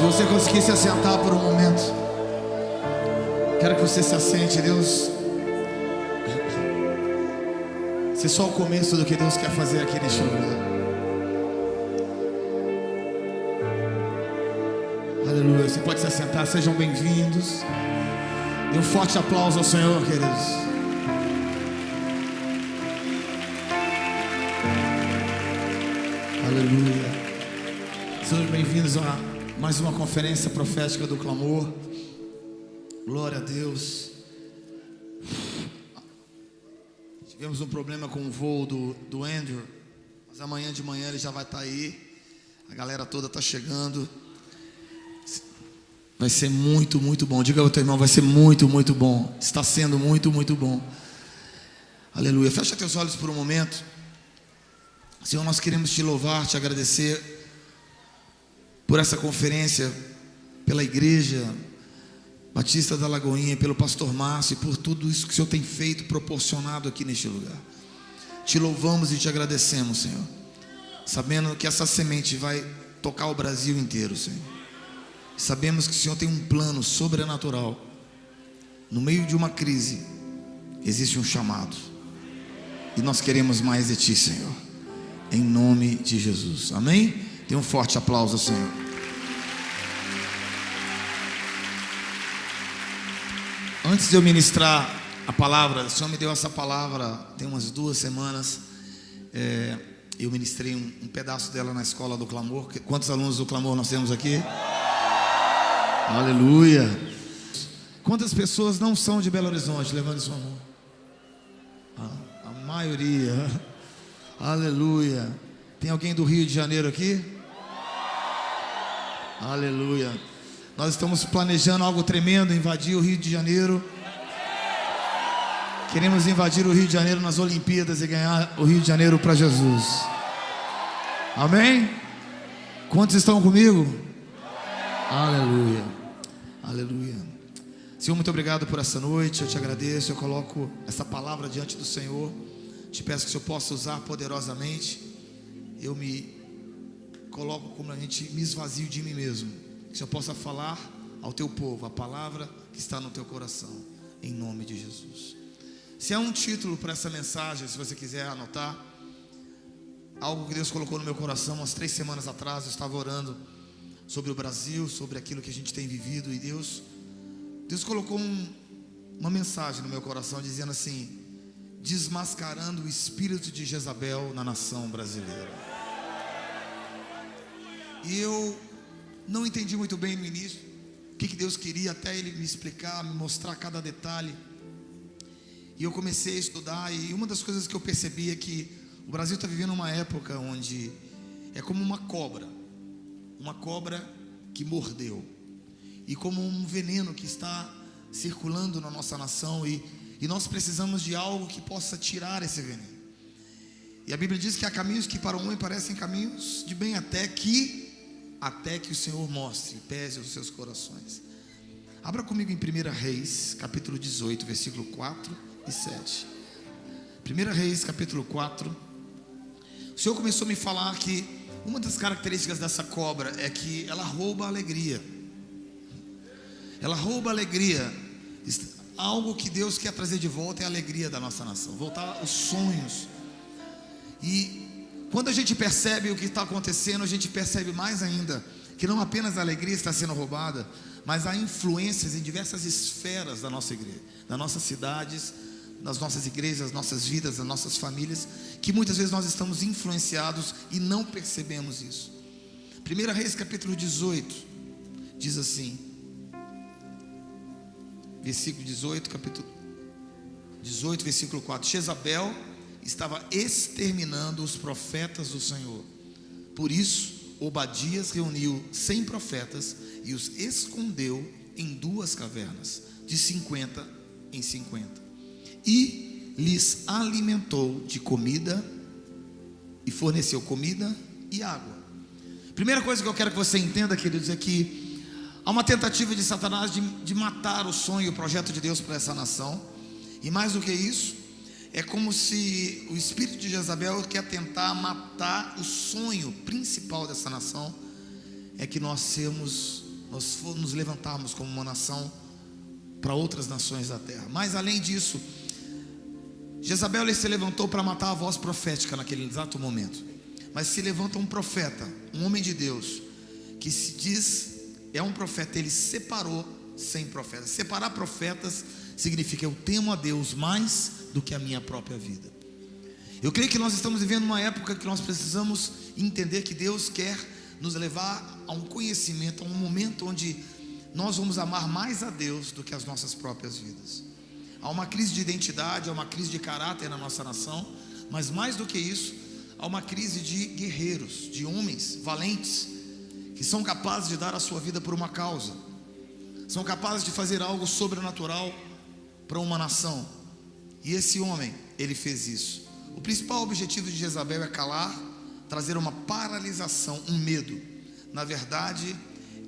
Se você conseguir se assentar por um momento, quero que você se assente. Deus, esse é só o começo do que Deus quer fazer aqui neste lugar. Aleluia. Você pode se assentar, sejam bem-vindos. Dê um forte aplauso ao Senhor, queridos. Aleluia. Sejam bem-vindos a mais uma conferência profética do clamor. Glória a Deus. Tivemos um problema com o voo do Andrew, mas amanhã de manhã ele já vai estar aí. A galera toda está chegando. Vai ser muito, muito bom. Diga ao teu irmão, vai ser muito, muito bom. Está sendo muito, muito bom. Aleluia. Fecha teus olhos por um momento. Senhor, nós queremos te louvar, te agradecer por essa conferência, pela igreja Batista da Lagoinha, pelo pastor Márcio, e por tudo isso que o Senhor tem feito, proporcionado aqui neste lugar. Te louvamos e te agradecemos, Senhor, sabendo que essa semente vai tocar o Brasil inteiro, Senhor. Sabemos que o Senhor tem um plano sobrenatural. No meio de uma crise existe um chamado, e nós queremos mais de Ti, Senhor, em nome de Jesus, amém? Dê um forte aplauso ao Senhor. Antes de eu ministrar a palavra, o Senhor me deu essa palavra tem umas 2 semanas. Eu ministrei um pedaço dela na escola do clamor. Quantos alunos do clamor nós temos aqui? Aleluia. Quantas pessoas não são de Belo Horizonte? Levante sua mão. A maioria. Aleluia. Tem alguém do Rio de Janeiro aqui? Aleluia. Nós estamos planejando algo tremendo, invadir o Rio de Janeiro. Queremos invadir o Rio de Janeiro nas Olimpíadas e ganhar o Rio de Janeiro para Jesus. Amém? Quantos estão comigo? Aleluia. Aleluia. Senhor, muito obrigado por essa noite. Eu te agradeço. Eu coloco essa palavra diante do Senhor. Te peço que o Senhor possa usar poderosamente. Eu me coloco como a gente me esvazio de mim mesmo. Que o Senhor possa falar ao teu povo a palavra que está no teu coração, em nome de Jesus. Se há um título para essa mensagem, se você quiser anotar, algo que Deus colocou no meu coração umas 3 semanas atrás. Eu estava orando sobre o Brasil, sobre aquilo que a gente tem vivido, e Deus colocou uma mensagem no meu coração dizendo assim: desmascarando o espírito de Jezabel na nação brasileira. E eu não entendi muito bem no início o que Deus queria, até Ele me explicar, me mostrar cada detalhe. E eu comecei a estudar, e uma das coisas que eu percebi é que o Brasil está vivendo uma época onde é como uma cobra que mordeu, e como um veneno que está circulando na nossa nação, e nós precisamos de algo que possa tirar esse veneno. E a Bíblia diz que há caminhos que para o homem parecem caminhos de bem, até que o Senhor mostre, pese os seus corações. Abra comigo em 1 Reis, capítulo 18, versículo 4 e 7. 1 Reis, capítulo 4. O Senhor começou a me falar que uma das características dessa cobra é que ela rouba a alegria. Ela rouba a alegria. Algo que Deus quer trazer de volta é a alegria da nossa nação, voltar os sonhos. E quando a gente percebe o que está acontecendo, a gente percebe mais ainda que não apenas a alegria está sendo roubada, mas há influências em diversas esferas da nossa igreja, das nossas cidades, das nossas igrejas, das nossas vidas, das nossas famílias, que muitas vezes nós estamos influenciados e não percebemos isso. 1 Reis capítulo 18 diz assim, versículo 18, capítulo 18, versículo 4: Jezabel estava exterminando os profetas do Senhor. Por isso Obadias reuniu 100 profetas e os escondeu em 2 cavernas, de 50 em 50, e lhes alimentou de comida, e forneceu comida e água. Primeira coisa que eu quero que você entenda, queridos, é que há uma tentativa de Satanás de matar o sonho e o projeto de Deus para essa nação. E mais do que isso, é como se o espírito de Jezabel quer tentar matar o sonho principal dessa nação, é que nós sermos nós nos levantarmos como uma nação para outras nações da terra. Mas além disso, Jezabel se levantou para matar a voz profética naquele exato momento. Mas se levanta um profeta, um homem de Deus, que se diz, é um profeta. Ele separou 100 profetas. Separar profetas significa: eu temo a Deus mais do que a minha própria vida. Eu creio que nós estamos vivendo uma época que nós precisamos entender que Deus quer nos levar a um conhecimento, a um momento onde nós vamos amar mais a Deus do que as nossas próprias vidas. Há uma crise de identidade, há uma crise de caráter na nossa nação, mas mais do que isso, há uma crise de guerreiros, de homens valentes, que são capazes de dar a sua vida por uma causa, são capazes de fazer algo sobrenatural para uma nação. E esse homem, ele fez isso. O principal objetivo de Jezabel é calar, trazer uma paralisação, um medo. Na verdade,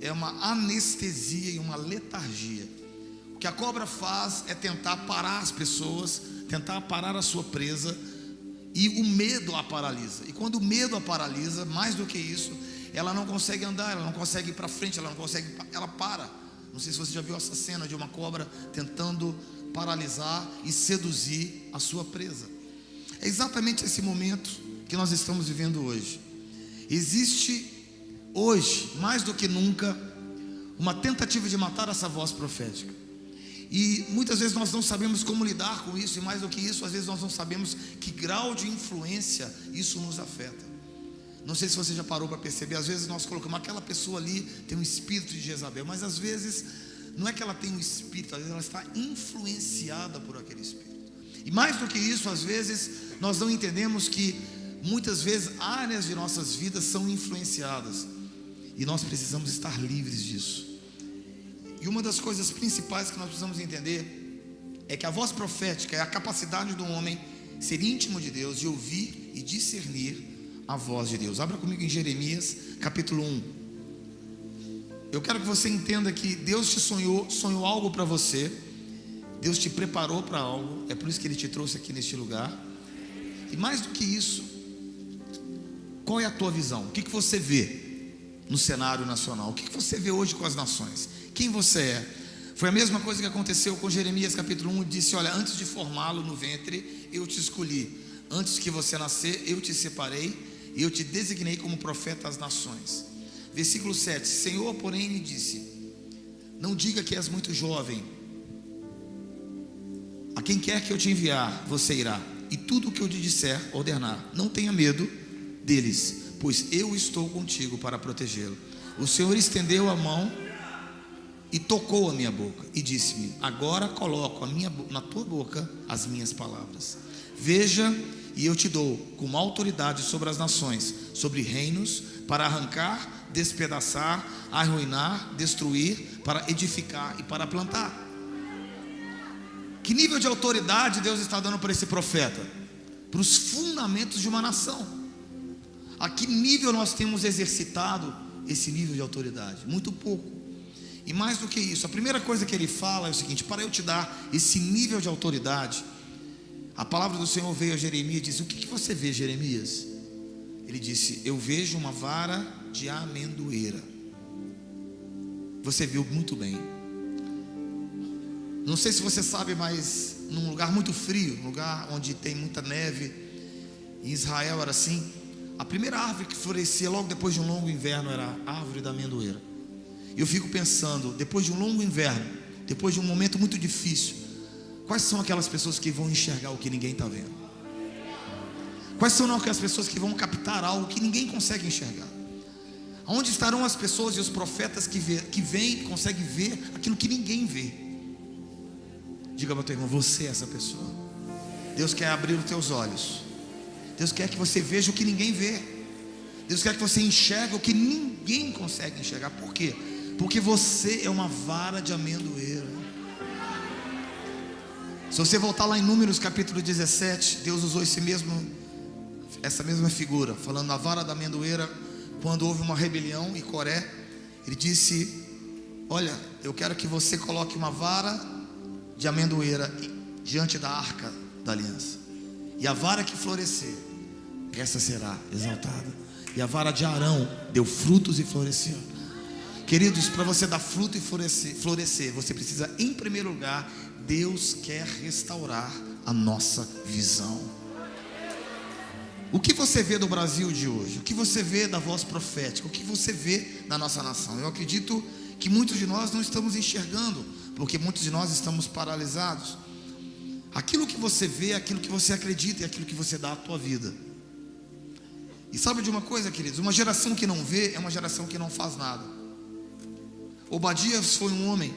é uma anestesia e uma letargia. O que a cobra faz é tentar parar as pessoas, tentar parar a sua presa, e o medo a paralisa. E quando o medo a paralisa, mais do que isso, ela não consegue andar, ela não consegue ir para frente, ela para. Não sei se você já viu essa cena de uma cobra tentando paralisar e seduzir a sua presa. É exatamente esse momento que nós estamos vivendo hoje. Existe hoje, mais do que nunca, uma tentativa de matar essa voz profética. E muitas vezes nós não sabemos como lidar com isso. E mais do que isso, às vezes nós não sabemos que grau de influência isso nos afeta. Não sei se você já parou para perceber. Às vezes nós colocamos: aquela pessoa ali tem um espírito de Jezabel. Mas às vezes não é que ela tem um espírito, às vezes ela está influenciada por aquele espírito. E mais do que isso, às vezes nós não entendemos que muitas vezes áreas de nossas vidas são influenciadas, e nós precisamos estar livres disso. E uma das coisas principais que nós precisamos entender é que a voz profética é a capacidade do homem ser íntimo de Deus e ouvir e discernir a voz de Deus. Abra comigo em Jeremias capítulo 1. Eu quero que você entenda que Deus te sonhou algo para você. Deus te preparou para algo. É por isso que Ele te trouxe aqui neste lugar. E mais do que isso, qual é a tua visão? O que você vê no cenário nacional? O que você vê hoje com as nações? Quem você é? Foi a mesma coisa que aconteceu com Jeremias capítulo 1. Disse: olha, antes de formá-lo no ventre, eu te escolhi. Antes que você nascer, eu te separei, e eu te designei como profeta às nações. Versículo 7. Senhor, porém, me disse: não diga que és muito jovem. A quem quer que eu te enviar, você irá, e tudo o que eu te disser, ordenar. Não tenha medo deles, pois eu estou contigo para protegê-lo. O Senhor estendeu a mão e tocou a minha boca e disse-me: agora coloco na tua boca as minhas palavras. Veja, e eu te dou como autoridade sobre as nações, sobre reinos, para arrancar, despedaçar, arruinar, destruir, para edificar e para plantar. Que nível de autoridade Deus está dando para esse profeta? Para os fundamentos de uma nação. A que nível nós temos exercitado esse nível de autoridade? Muito pouco. E mais do que isso, a primeira coisa que ele fala é o seguinte: para eu te dar esse nível de autoridade, a palavra do Senhor veio a Jeremias e disse: o que você vê, Jeremias? Ele disse: eu vejo uma vara de amendoeira. Você viu muito bem. Não sei se você sabe, mas num lugar muito frio, um lugar onde tem muita neve, em Israel era assim. A primeira árvore que florescia logo depois de um longo inverno era a árvore da amendoeira. E eu fico pensando, depois de um longo inverno, depois de um momento muito difícil, quais são aquelas pessoas que vão enxergar o que ninguém está vendo? Quais são aquelas pessoas que vão captar algo que ninguém consegue enxergar? Onde estarão as pessoas e os profetas que veem e conseguem ver aquilo que ninguém vê? Diga para o teu irmão: você é essa pessoa. Deus quer abrir os teus olhos. Deus quer que você veja o que ninguém vê. Deus quer que você enxergue o que ninguém consegue enxergar. Por quê? Porque você é uma vara de amendoeira. Se você voltar lá em Números capítulo 17, Deus usou essa mesma figura, falando na vara da amendoeira. Quando houve uma rebelião em Coré, Ele disse: olha, eu quero que você coloque uma vara de amendoeira diante da arca da aliança, e a vara que florescer, essa será exaltada. E a vara de Arão deu frutos e floresceu. Queridos, para você dar fruto e florescer, você precisa, em primeiro lugar, Deus quer restaurar a nossa visão. O que você vê do Brasil de hoje? O que você vê da voz profética? O que você vê da nossa nação? Eu acredito que muitos de nós não estamos enxergando, porque muitos de nós estamos paralisados. Aquilo que você vê é aquilo que você acredita, é aquilo que você dá à tua vida. E sabe de uma coisa, queridos? Uma geração que não vê é uma geração que não faz nada. Obadias foi um homem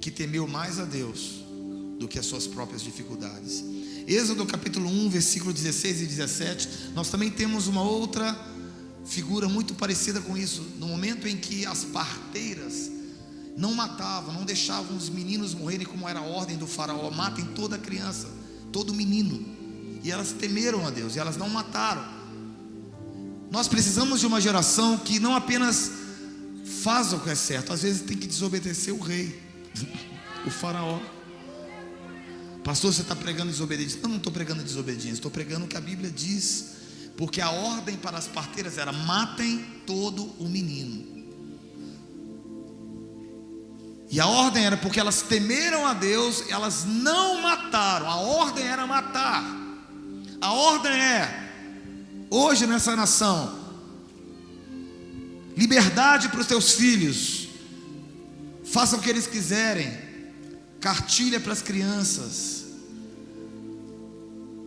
que temeu mais a Deus do que as suas próprias dificuldades. Êxodo capítulo 1, versículo 16 e 17, nós também temos uma outra figura muito parecida com isso. No momento em que as parteiras não matavam, não deixavam os meninos morrerem, como era a ordem do faraó: matem toda criança, todo menino. E elas temeram a Deus, e elas não mataram. Nós precisamos de uma geração que não apenas faz o que é certo, às vezes tem que desobedecer o rei, o faraó. Pastor, você está pregando desobediência? Eu não estou pregando desobediência, estou pregando o que a Bíblia diz, porque a ordem para as parteiras era: matem todo o menino. E a ordem era porque elas temeram a Deus, elas não mataram. A ordem era matar. A ordem é, hoje nessa nação, liberdade para os teus filhos, façam o que eles quiserem, cartilha para as crianças,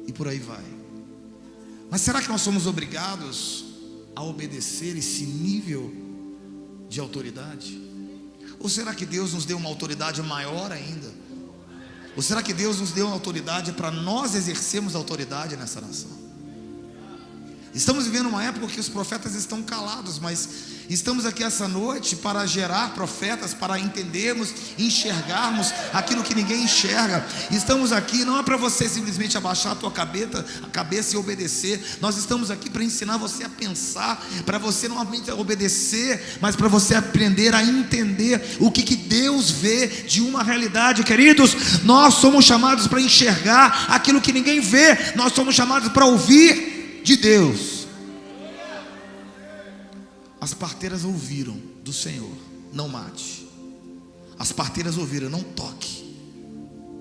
e por aí vai. Mas será que nós somos obrigados a obedecer esse nível de autoridade? Ou será que Deus nos deu uma autoridade maior ainda? Ou será que Deus nos deu uma autoridade para nós exercermos autoridade nessa nação? Estamos vivendo uma época que os profetas estão calados, mas estamos aqui essa noite para gerar profetas, para entendermos, enxergarmos aquilo que ninguém enxerga. Estamos aqui não é para você simplesmente abaixar a tua cabeça e obedecer. Nós estamos aqui para ensinar você a pensar, para você não apenas obedecer, mas para você aprender a entender o que Deus vê de uma realidade. Queridos, nós somos chamados para enxergar aquilo que ninguém vê. Nós somos chamados para ouvir de Deus. As parteiras ouviram do Senhor: não mate. As parteiras ouviram: não toque.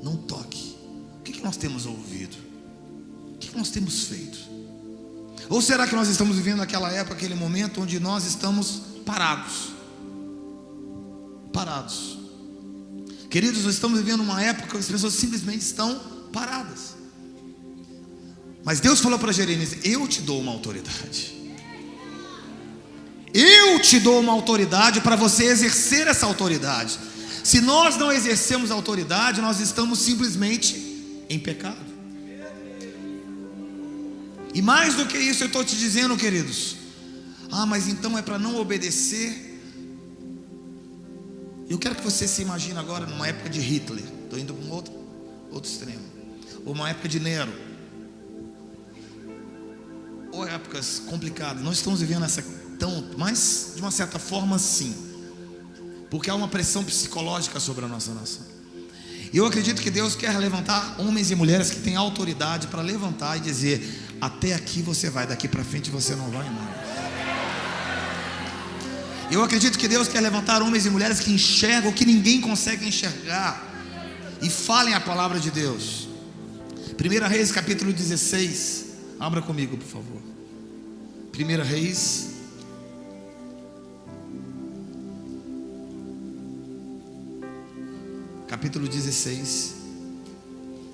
Não toque. O que nós temos ouvido? O que nós temos feito? Ou será que nós estamos vivendo aquela época, aquele momento onde nós estamos parados? Parados. Queridos, nós estamos vivendo uma época que as pessoas simplesmente estão paradas. Mas Deus falou para Jeremias: eu te dou uma autoridade. Eu te dou uma autoridade para você exercer essa autoridade. Se nós não exercemos a autoridade, nós estamos simplesmente em pecado. E mais do que isso eu estou te dizendo, queridos: mas então é para não obedecer. Eu quero que você se imagine agora numa época de Hitler. Estou indo para um outro extremo. Ou uma época de Nero, ou épocas complicadas. Nós estamos vivendo essa mas de uma certa forma sim, porque há uma pressão psicológica sobre a nossa nação. Eu acredito que Deus quer levantar homens e mulheres que têm autoridade para levantar e dizer: até aqui você vai, daqui para frente você não vai mais. Eu acredito que Deus quer levantar homens e mulheres que enxergam o que ninguém consegue enxergar e falem a palavra de Deus. 1 Reis capítulo 16, abra comigo por favor. 1 Reis capítulo 16,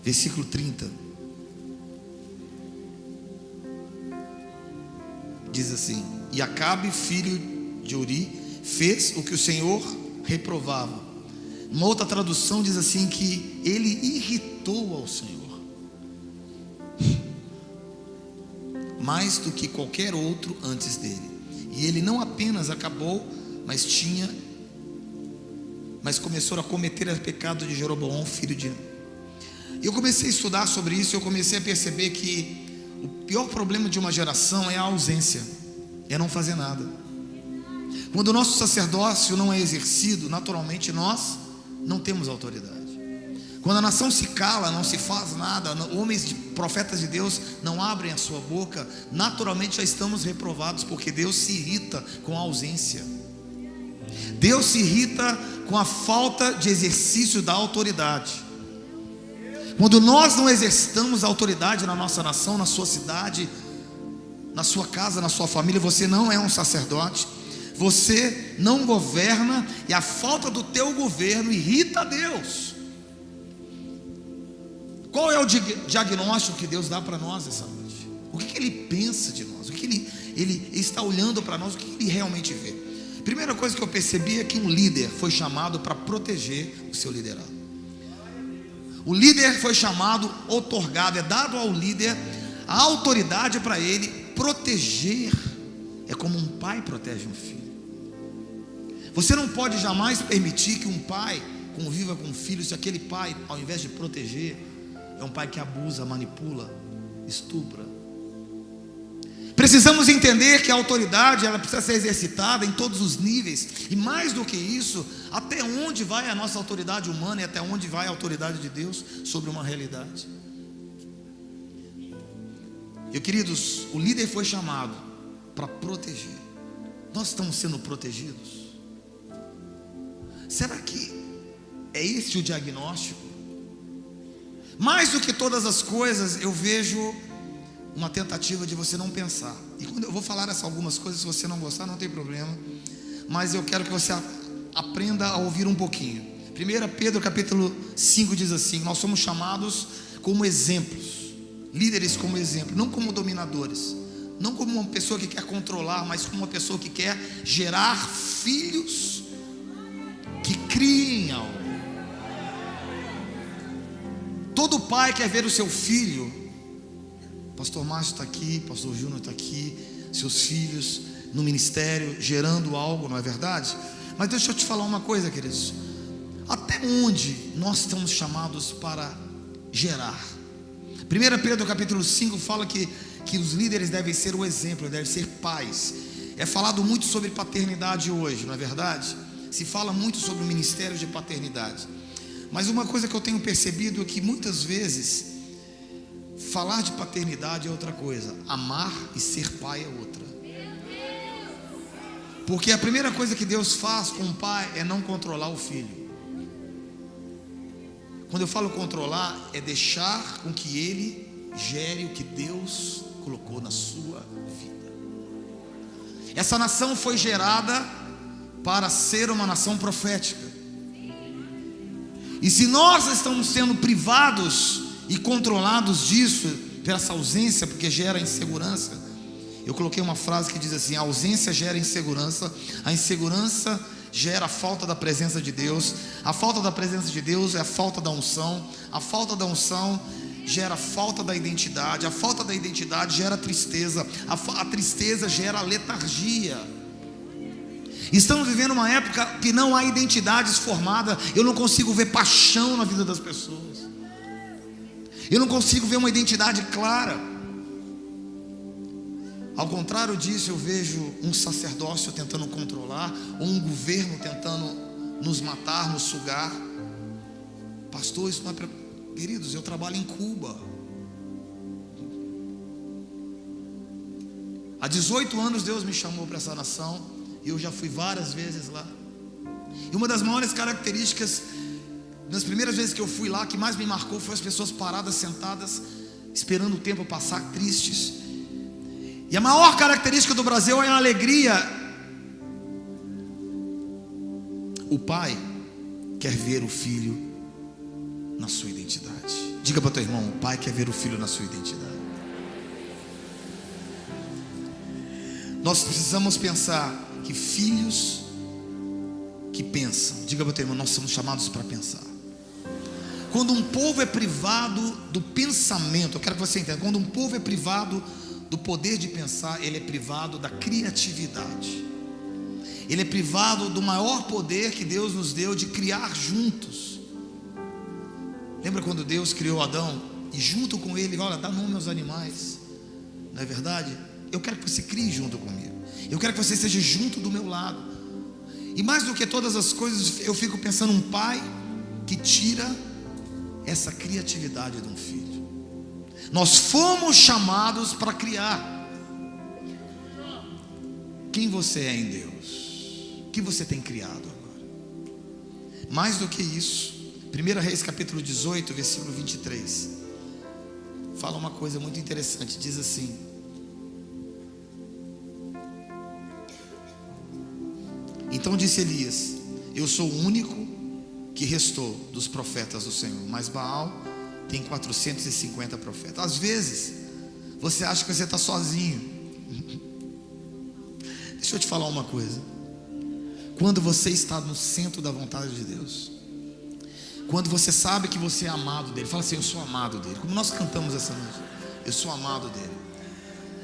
versículo 30. Diz assim: e Acabe, filho de Uri, fez o que o Senhor reprovava. Uma outra tradução diz assim, que ele irritou ao Senhor mais do que qualquer outro antes dele. E ele não apenas acabou, mas começou a cometer o pecado de Jeroboão, filho de... Eu comecei a estudar sobre isso. Eu comecei a perceber que o pior problema de uma geração é a ausência, é não fazer nada. Quando o nosso sacerdócio não é exercido, naturalmente nós não temos autoridade. Quando a nação se cala, não se faz nada, homens de profetas de Deus não abrem a sua boca, naturalmente já estamos reprovados, porque Deus se irrita com a ausência. Deus se irrita com a falta de exercício da autoridade. Quando nós não exercitamos a autoridade na nossa nação, na sua cidade, na sua casa, na sua família, você não é um sacerdote, você não governa, e a falta do teu governo irrita a Deus. Qual é o diagnóstico que Deus dá para nós essa noite? O que Ele pensa de nós? O que Ele está olhando para nós? O que Ele realmente vê? Primeira coisa que eu percebi é que um líder foi chamado para proteger o seu liderado. O líder foi chamado, outorgado, é dado ao líder a autoridade para ele proteger. É como um pai protege um filho. Você não pode jamais permitir que um pai conviva com um filho se aquele pai, ao invés de proteger, é um pai que abusa, manipula, estupra. Precisamos entender que a autoridade, ela precisa ser exercitada em todos os níveis. E mais do que isso, até onde vai a nossa autoridade humana e até onde vai a autoridade de Deus sobre uma realidade. E queridos, o líder foi chamado para proteger. Nós estamos sendo protegidos? Será que é este o diagnóstico? Mais do que todas as coisas, eu vejo uma tentativa de você não pensar. E quando eu vou falar algumas coisas, se você não gostar, não tem problema, mas eu quero que você aprenda a ouvir um pouquinho. 1 Pedro capítulo 5 diz assim: nós somos chamados como exemplos, líderes como exemplo, não como dominadores, não como uma pessoa que quer controlar, mas como uma pessoa que quer gerar filhos que criem algo. Todo pai quer ver o seu filho. Pastor Márcio está aqui, Pastor Júnior está aqui, seus filhos no ministério, gerando algo, não é verdade? Mas deixa eu te falar uma coisa, queridos. Até onde nós estamos chamados para gerar? 1 Pedro capítulo 5 fala que os líderes devem ser o exemplo, devem ser pais. É falado muito sobre paternidade hoje, não é verdade? Se fala muito sobre o ministério de paternidade. Mas uma coisa que eu tenho percebido é que muitas vezes falar de paternidade é outra coisa, amar e ser pai é outra. Porque a primeira coisa que Deus faz com o pai é não controlar o filho. Quando eu falo controlar, é deixar com que ele gere o que Deus colocou na sua vida. Essa nação foi gerada para ser uma nação profética. E se nós estamos sendo privados e controlados disso, dessa ausência, porque gera insegurança. Eu coloquei uma frase que diz assim: a ausência gera insegurança, a insegurança gera a falta da presença de Deus, a falta da presença de Deus é a falta da unção, a falta da unção gera a falta da identidade, a falta da identidade gera tristeza, a tristeza gera letargia. Estamos vivendo uma época que não há identidades formadas. Eu não consigo ver paixão na vida das pessoas. Eu não consigo ver uma identidade clara. Ao contrário disso, eu vejo um sacerdócio tentando controlar, ou um governo tentando nos matar, nos sugar. Pastor, isso não é para... Queridos, eu trabalho em Cuba. Há 18 anos Deus me chamou para essa nação, e eu já fui várias vezes lá. E uma das maiores características, nas primeiras vezes que eu fui lá, que mais me marcou foi as pessoas paradas, sentadas, esperando o tempo passar, tristes. E a maior característica do Brasil é a alegria. O pai quer ver o filho na sua identidade. Diga para o teu irmão: o pai quer ver o filho na sua identidade. Nós precisamos pensar que filhos que pensam, diga para o teu irmão, nós somos chamados para pensar. Quando um povo é privado do pensamento, eu quero que você entenda, quando um povo é privado do poder de pensar, ele é privado da criatividade. Ele é privado do maior poder que Deus nos deu de criar juntos. Lembra quando Deus criou Adão e junto com ele, olha, dá nome aos animais, não é verdade? Eu quero que você crie junto comigo. Eu quero que você esteja junto do meu lado. E mais do que todas as coisas, eu fico pensando um pai que tira essa criatividade de um filho. Nós fomos chamados para criar. Quem você é em Deus? que você tem criado agora? Mais do que isso, 1 Reis capítulo 18, versículo 23, fala uma coisa muito interessante, diz assim: então disse Elias: eu sou o único que restou dos profetas do Senhor, mas Baal tem 450 profetas. Às vezes você acha que você está sozinho. Deixa eu te falar uma coisa. Quando você está no centro da vontade de Deus, quando você sabe que você é amado dele, fala assim: eu sou amado dele, como nós cantamos essa noite, eu sou amado dele.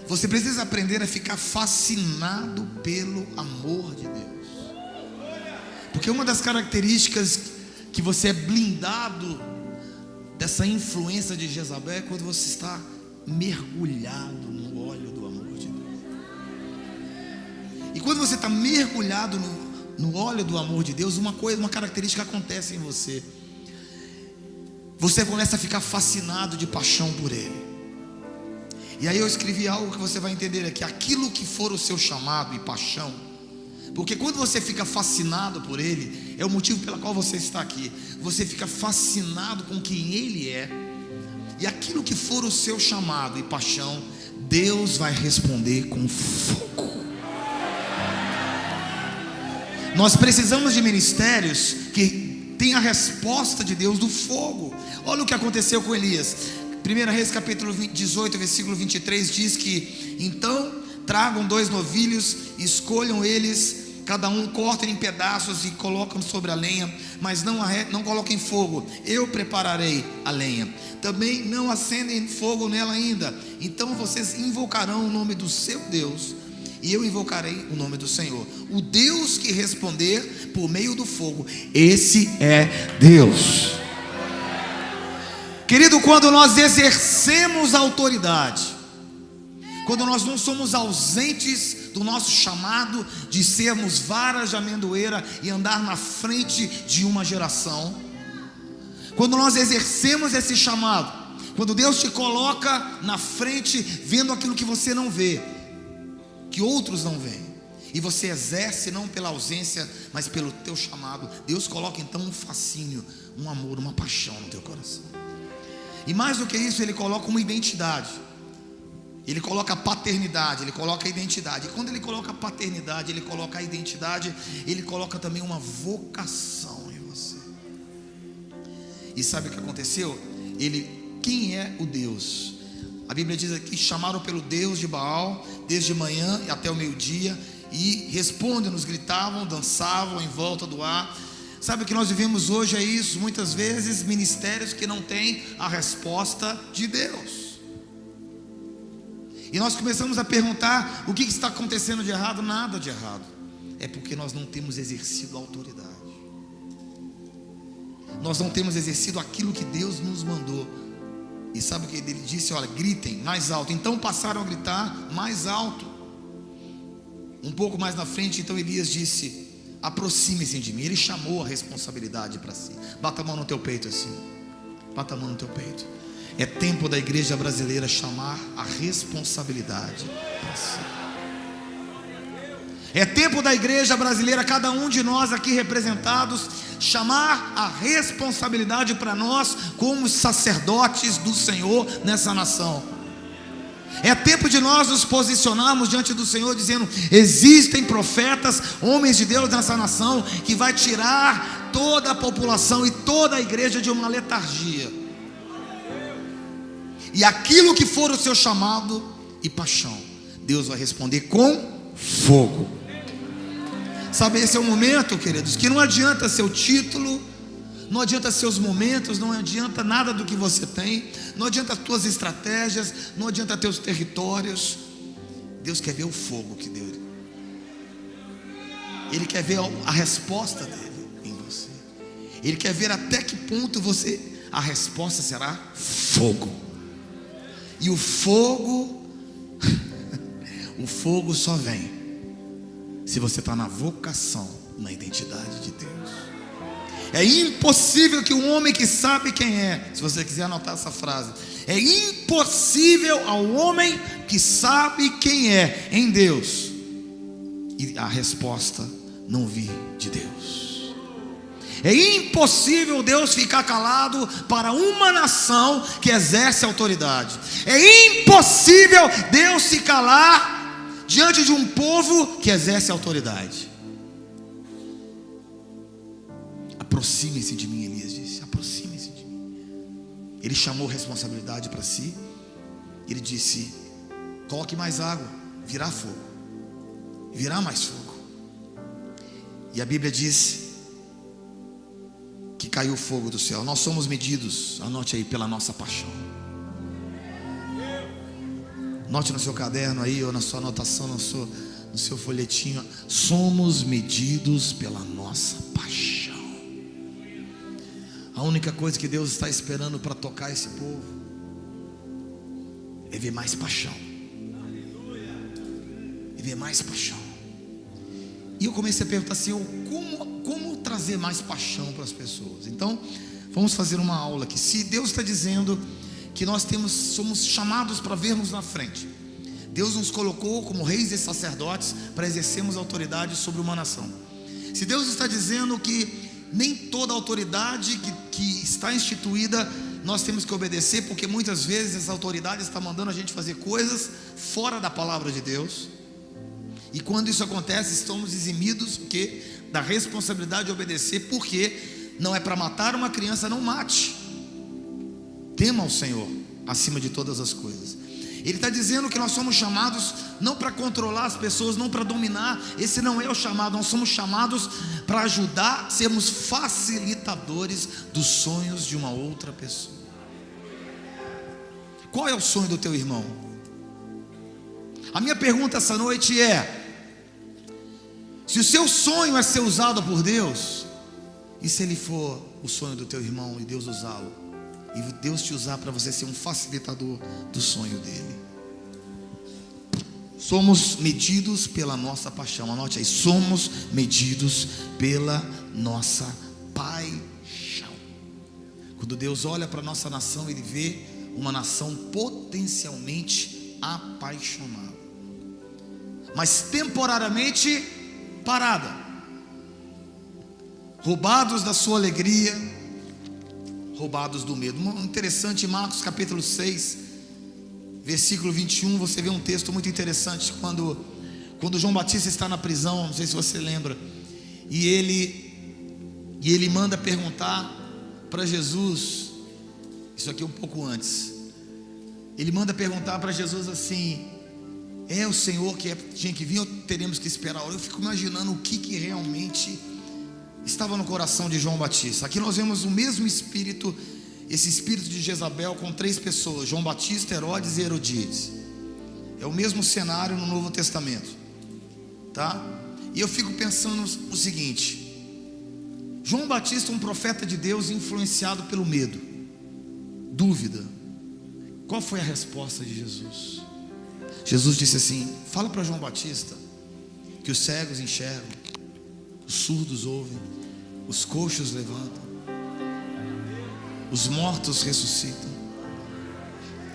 Você precisa aprender a ficar fascinado pelo amor de Deus, porque uma das características que você é blindado dessa influência de Jezabel é quando você está mergulhado no óleo do amor de Deus. E quando você está mergulhado no óleo do amor de Deus, uma característica acontece em você. Você começa a ficar fascinado de paixão por Ele. E aí eu escrevi algo que você vai entender aqui: aquilo que for o seu chamado e paixão, porque quando você fica fascinado por Ele, é o motivo pelo qual você está aqui. Você fica fascinado com quem Ele é, e aquilo que for o seu chamado e paixão, Deus vai responder com fogo. Nós precisamos de ministérios que tenham a resposta de Deus do fogo. Olha o que aconteceu com Elias. 1 Reis capítulo 18, versículo 23 diz que: então tragam 2 novilhos, escolham eles, cada um cortem em pedaços e colocam sobre a lenha, mas não coloquem fogo, eu prepararei a lenha. Também não acendem fogo nela ainda. Então vocês invocarão o nome do seu Deus, e eu invocarei o nome do Senhor. O Deus que responder por meio do fogo, esse é Deus. Querido, quando nós exercemos a autoridade, quando nós não somos ausentes do nosso chamado de sermos varas de amendoeira e andar na frente de uma geração, quando nós exercemos esse chamado, quando Deus te coloca na frente, vendo aquilo que você não vê, que outros não veem, e você exerce não pela ausência, mas pelo teu chamado, Deus coloca então um fascínio, um amor, uma paixão no teu coração. E mais do que isso, Ele coloca uma identidade. Ele coloca a paternidade, Ele coloca a identidade. E quando Ele coloca a paternidade, Ele coloca a identidade, Ele coloca também uma vocação em você. E sabe o que aconteceu? Quem é o Deus? A Bíblia diz aqui: chamaram pelo Deus de Baal desde manhã até o meio-dia, e responde-nos, gritavam, dançavam em volta do ar. Sabe o que nós vivemos hoje é isso, muitas vezes ministérios que não têm a resposta de Deus. E nós começamos a perguntar: o que está acontecendo de errado? Nada de errado, é porque nós não temos exercido a autoridade. Nós não temos exercido aquilo que Deus nos mandou. E sabe o que Ele disse? Olha, gritem mais alto. Então passaram a gritar mais alto. Um pouco mais na frente, então Elias disse: aproxime-se de mim. Ele chamou a responsabilidade para si. Bata a mão no teu peito assim. Bata a mão no teu peito. É tempo da igreja brasileira chamar a responsabilidade para si. É tempo da igreja brasileira, cada um de nós aqui representados, chamar a responsabilidade para nós como sacerdotes do Senhor nessa nação. É tempo de nós nos posicionarmos diante do Senhor dizendo: existem profetas, homens de Deus nessa nação, que vai tirar toda a população e toda a igreja de uma letargia. E aquilo que for o seu chamado e paixão, Deus vai responder com fogo. Sabe, esse é o momento, queridos, que não adianta seu título, não adianta seus momentos, não adianta nada do que você tem, não adianta as tuas estratégias, não adianta teus territórios. Deus quer ver o fogo que deu. Ele quer ver a resposta dele em você. Ele quer ver até que ponto a resposta será fogo. E o fogo só vem se você está na vocação, na identidade de Deus. É impossível que um homem que sabe quem é, se você quiser anotar essa frase, é impossível ao homem que sabe quem é em Deus, e a resposta não vir de Deus. É impossível Deus ficar calado para uma nação que exerce autoridade. É impossível Deus se calar diante de um povo que exerce autoridade. Aproxime-se de mim, Elias disse. Aproxime-se de mim. Ele chamou responsabilidade para si. Ele disse: coloque mais água, virá fogo, virá mais fogo. E a Bíblia diz que caiu fogo do céu. Nós somos medidos, anote aí, pela nossa paixão. Note no seu caderno aí, ou na sua anotação, no seu folhetinho. Somos medidos pela nossa paixão. A única coisa que Deus está esperando para tocar esse povo é ver mais paixão. É ver mais paixão. E eu comecei a perguntar assim: como trazer mais paixão para as pessoas? Então, vamos fazer uma aula aqui. Se Deus está dizendo que nós somos chamados para vermos na frente, Deus nos colocou como reis e sacerdotes para exercermos autoridade sobre uma nação. Se Deus está dizendo que nem toda autoridade que está instituída nós temos que obedecer, porque muitas vezes essa autoridade está mandando a gente fazer coisas fora da palavra de Deus, e quando isso acontece, estamos eximidos da responsabilidade de obedecer, porque não é para matar uma criança, não mate. Tema ao Senhor acima de todas as coisas. Ele está dizendo que nós somos chamados não para controlar as pessoas, não para dominar. Esse não é o chamado. Nós somos chamados para ajudar, sermos facilitadores dos sonhos de uma outra pessoa. Qual é o sonho do teu irmão? A minha pergunta essa noite é: se o seu sonho é ser usado por Deus, e se ele for o sonho do teu irmão e Deus usá-lo, e Deus te usar para você ser um facilitador do sonho dele? Somos medidos pela nossa paixão. Anote aí: somos medidos pela nossa paixão. Quando Deus olha para a nossa nação, Ele vê uma nação potencialmente apaixonada, mas temporariamente parada, roubados da sua alegria, roubados do medo. Interessante, Marcos capítulo 6, versículo 21, você vê um texto muito interessante, quando João Batista está na prisão, não sei se você lembra, e ele manda perguntar para Jesus, isso aqui um pouco antes, ele manda perguntar para Jesus assim: é o Senhor que tinha que vir ou teremos que esperar? Eu fico imaginando o que realmente estava no coração de João Batista. Aqui nós vemos o mesmo espírito, esse espírito de Jezabel com 3 pessoas: João Batista, Herodes e Herodíades. É o mesmo cenário no Novo Testamento, tá? E eu fico pensando o seguinte: João Batista, um profeta de Deus influenciado pelo medo, dúvida. Qual foi a resposta de Jesus? Jesus disse assim: fala para João Batista que os cegos enxergam, os surdos ouvem, os coxos levantam, os mortos ressuscitam,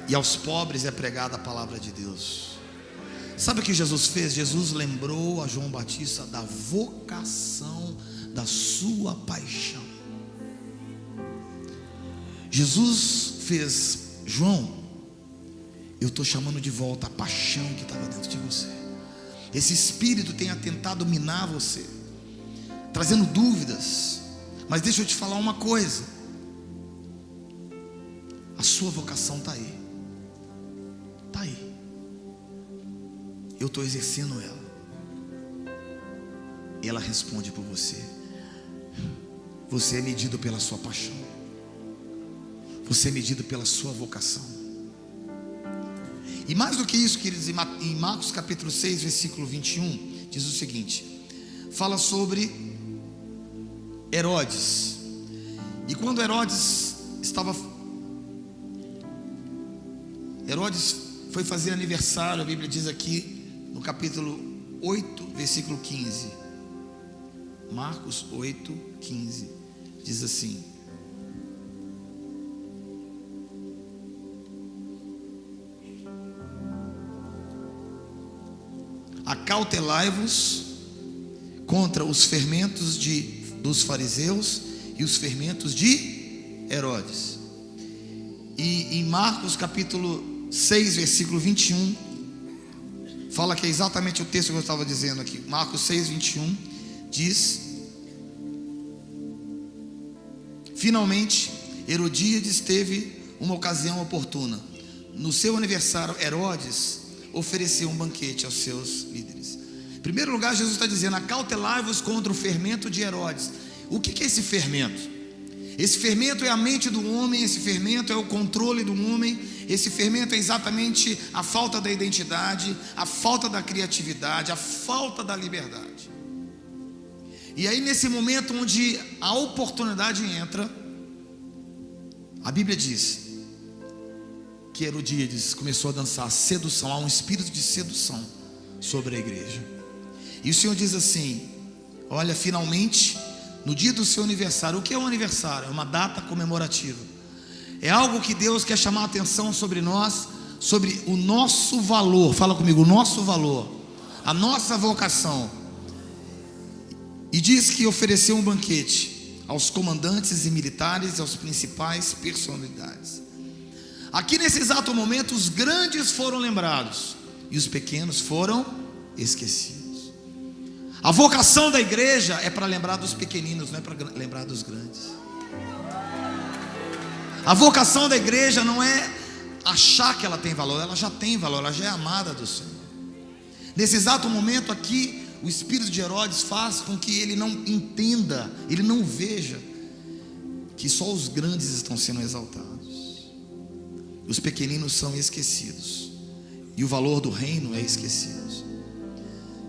e aos pobres é pregada a palavra de Deus. Sabe o que Jesus fez? Jesus lembrou a João Batista da vocação da sua paixão. Jesus fez: João, eu estou chamando de volta a paixão que estava dentro de você. Esse espírito tem tentado minar você, trazendo dúvidas, mas deixa eu te falar uma coisa: a sua vocação está aí. Está aí. Eu estou exercendo ela. Ela responde por você. Você é medido pela sua paixão. Você é medido pela sua vocação. E mais do que isso, queridos, em Marcos capítulo 6, versículo 21, diz o seguinte: fala sobre Herodes. E quando Herodes foi fazer aniversário, a Bíblia diz aqui no capítulo 8, versículo 15, Marcos 8, 15, diz assim: acautelai-vos contra os fermentos dos fariseus e os fermentos de Herodes. E em Marcos capítulo 6, versículo 21, fala que é exatamente o texto que eu estava dizendo aqui. Marcos 6, 21 diz: finalmente Herodíades teve uma ocasião oportuna. No seu aniversário, Herodes ofereceu um banquete aos seus líderes. Em primeiro lugar, Jesus está dizendo: acautelai-vos contra o fermento de Herodes. O que é esse fermento? Esse fermento é a mente do homem, esse fermento é o controle do homem, esse fermento é exatamente a falta da identidade, a falta da criatividade, a falta da liberdade. E aí, nesse momento onde a oportunidade entra, a Bíblia diz que Herodíades começou a dançar sedução. Há um espírito de sedução sobre a igreja. E o Senhor diz assim: olha, finalmente, no dia do seu aniversário. O que é um aniversário? É uma data comemorativa. É algo que Deus quer chamar a atenção sobre nós, sobre o nosso valor. Fala comigo, o nosso valor, a nossa vocação. E diz que ofereceu um banquete aos comandantes e militares, aos principais personalidades. Aqui nesse exato momento, os grandes foram lembrados e os pequenos foram esquecidos. A vocação da igreja é para lembrar dos pequeninos, não é para lembrar dos grandes. A vocação da igreja não é achar que ela tem valor, ela já tem valor, ela já é amada do Senhor. Nesse exato momento aqui, o espírito de Herodes faz com que ele não entenda, ele não veja que só os grandes estão sendo exaltados, os pequeninos são esquecidos, e o valor do reino é esquecido.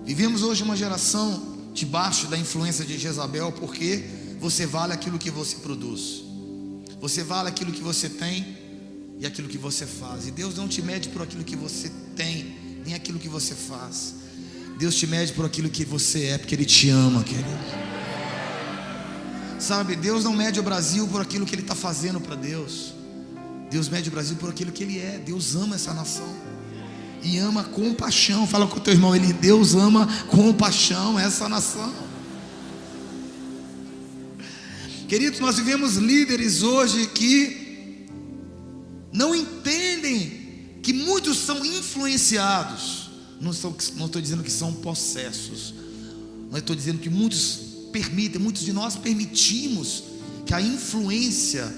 Vivemos hoje uma geração debaixo da influência de Jezabel, porque você vale aquilo que você produz, você vale aquilo que você tem e aquilo que você faz. E Deus não te mede por aquilo que você tem, nem aquilo que você faz. Deus te mede por aquilo que você é, porque Ele te ama, querido. Sabe, Deus não mede o Brasil por aquilo que Ele está fazendo para Deus. Deus mede o Brasil por aquilo que Ele é. Deus ama essa nação e ama com paixão. Fala com o teu irmão, Deus ama com paixão essa nação. Queridos, nós vivemos líderes hoje que não entendem que muitos são influenciados. Não estou dizendo que são possessos, mas estou dizendo que muitos de nós permitimos que a influência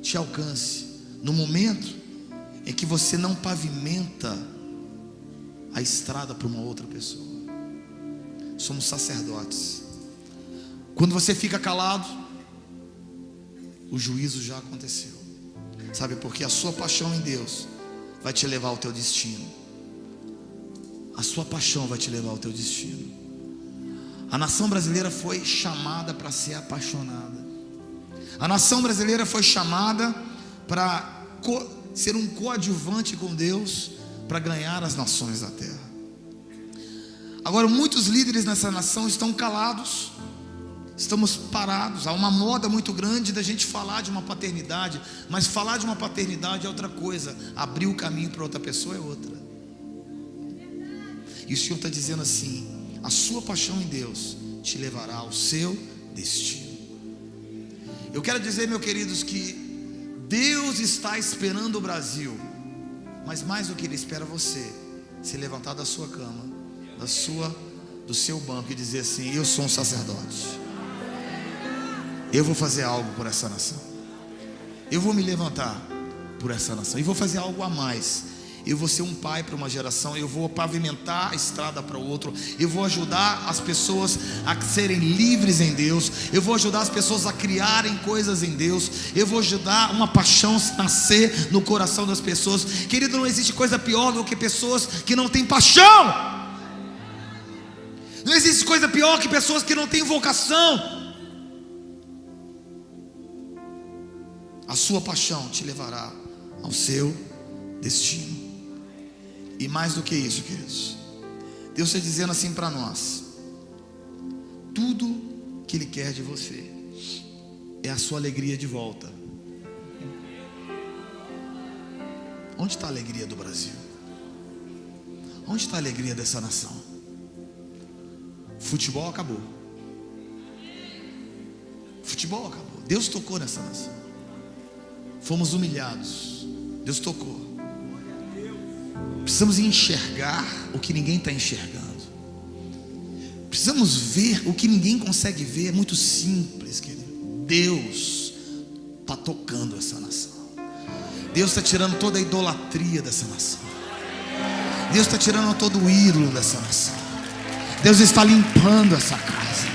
te alcance no momento em que você não pavimenta a estrada para uma outra pessoa. Somos sacerdotes. Quando você fica calado, o juízo já aconteceu. Sabe, porque a sua paixão em Deus vai te levar ao teu destino. A sua paixão vai te levar ao teu destino. A nação brasileira foi chamada para ser apaixonada. A nação brasileira foi chamada para ser um coadjuvante com Deus, para ganhar as nações da terra. Agora, muitos líderes nessa nação estão calados, estamos parados. Há uma moda muito grande da gente falar de uma paternidade, mas falar de uma paternidade é outra coisa, abrir o caminho para outra pessoa é outra. E o Senhor está dizendo assim: a sua paixão em Deus te levará ao seu destino. Eu quero dizer, meus queridos, que Deus está esperando o Brasil, mas mais do que Ele espera você se levantar da sua cama, do seu banco e dizer assim: eu sou um sacerdote, eu vou fazer algo por essa nação, eu vou me levantar por essa nação e vou fazer algo a mais. Eu vou ser um pai para uma geração, eu vou pavimentar a estrada para o outro, eu vou ajudar as pessoas a serem livres em Deus, eu vou ajudar as pessoas a criarem coisas em Deus, eu vou ajudar uma paixão a nascer no coração das pessoas. Querido, não existe coisa pior do que pessoas que não têm paixão. Não existe coisa pior que pessoas que não têm vocação. A sua paixão te levará ao seu destino. E mais do que isso, queridos, Deus está dizendo assim para nós: tudo que Ele quer de você é a sua alegria de volta. Onde está a alegria do Brasil? Onde está a alegria dessa nação? futebol acabou. Futebol acabou. Deus tocou nessa nação. Fomos humilhados. Deus tocou. Precisamos enxergar o que ninguém está enxergando. Precisamos ver o que ninguém consegue ver. É muito simples, querido. Deus está tocando essa nação. Deus está tirando toda a idolatria dessa nação. Deus está tirando todo o ídolo dessa nação. Deus está limpando essa casa.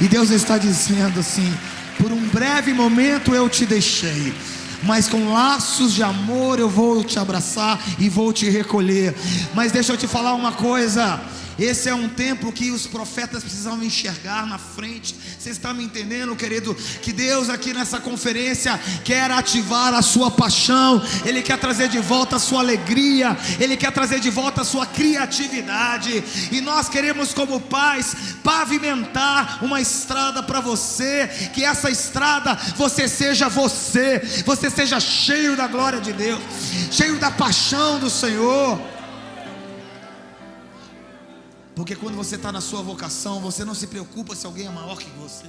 E Deus está dizendo assim: por um breve momento eu te deixei, mas com laços de amor eu vou te abraçar e vou te recolher. Mas deixa eu te falar uma coisa. Esse é um tempo que os profetas precisavam enxergar na frente. Você está me entendendo, querido? Que Deus aqui nessa conferência quer ativar a sua paixão. Ele quer trazer de volta a sua alegria. Ele quer trazer de volta a sua criatividade. E nós queremos, como pais, pavimentar uma estrada para você. Que essa estrada você seja você. Você seja cheio da glória de Deus, cheio da paixão do Senhor. Porque quando você está na sua vocação, você não se preocupa se alguém é maior que você.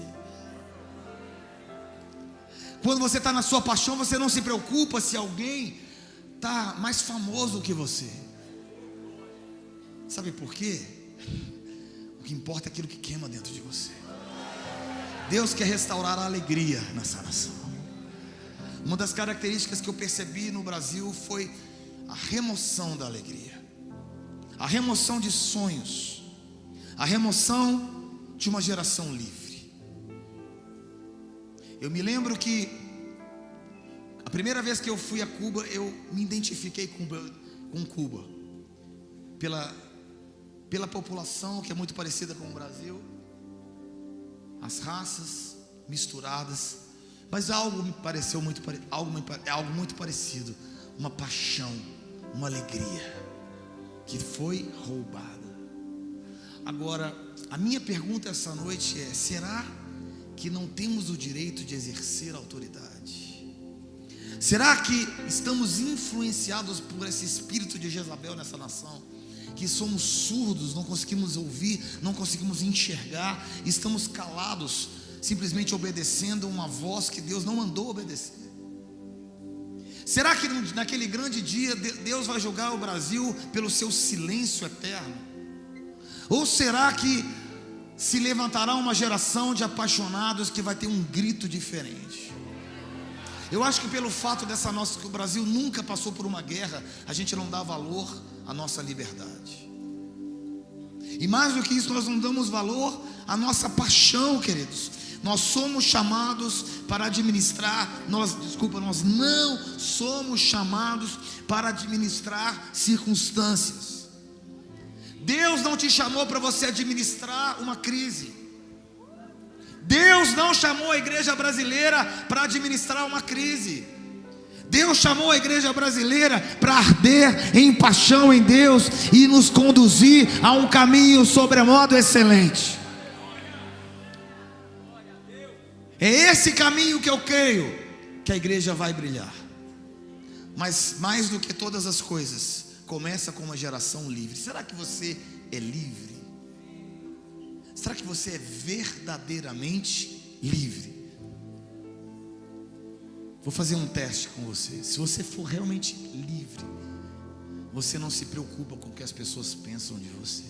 Quando você está na sua paixão, você não se preocupa se alguém está mais famoso que você. Sabe por quê? O que importa é aquilo que queima dentro de você. Deus quer restaurar a alegria nessa nação. Uma das características que eu percebi no Brasil foi a remoção da alegria, a remoção de sonhos, a remoção de uma geração livre. Eu me lembro que a primeira vez que eu fui a Cuba, eu me identifiquei com Cuba, pela população que é muito parecida com o Brasil, as raças misturadas, mas algo me pareceu algo muito parecido, uma paixão, uma alegria que foi roubada. Agora, a minha pergunta essa noite é: será que não temos o direito de exercer autoridade? Será que estamos influenciados por esse espírito de Jezabel nessa nação? Que somos surdos, não conseguimos ouvir, não conseguimos enxergar, estamos calados, simplesmente obedecendo uma voz que Deus não mandou obedecer? Será que naquele grande dia Deus vai julgar o Brasil pelo seu silêncio eterno? Ou será que se levantará uma geração de apaixonados que vai ter um grito diferente? Eu acho que pelo fato que o Brasil nunca passou por uma guerra, a gente não dá valor à nossa liberdade. E mais do que isso, nós não damos valor à nossa paixão, queridos. Nós somos chamados para administrar, nós não somos chamados para administrar circunstâncias. Deus não te chamou para você administrar uma crise. Deus não chamou a igreja brasileira para administrar uma crise. Deus chamou a igreja brasileira para arder em paixão em Deus e nos conduzir a um caminho sobremodo excelente. É esse caminho que eu creio que a igreja vai brilhar. Mas mais do que todas as coisas, começa com uma geração livre. Será que você é livre? Será que você é verdadeiramente livre? Vou fazer um teste com você. Se você for realmente livre, você não se preocupa com o que as pessoas pensam de você.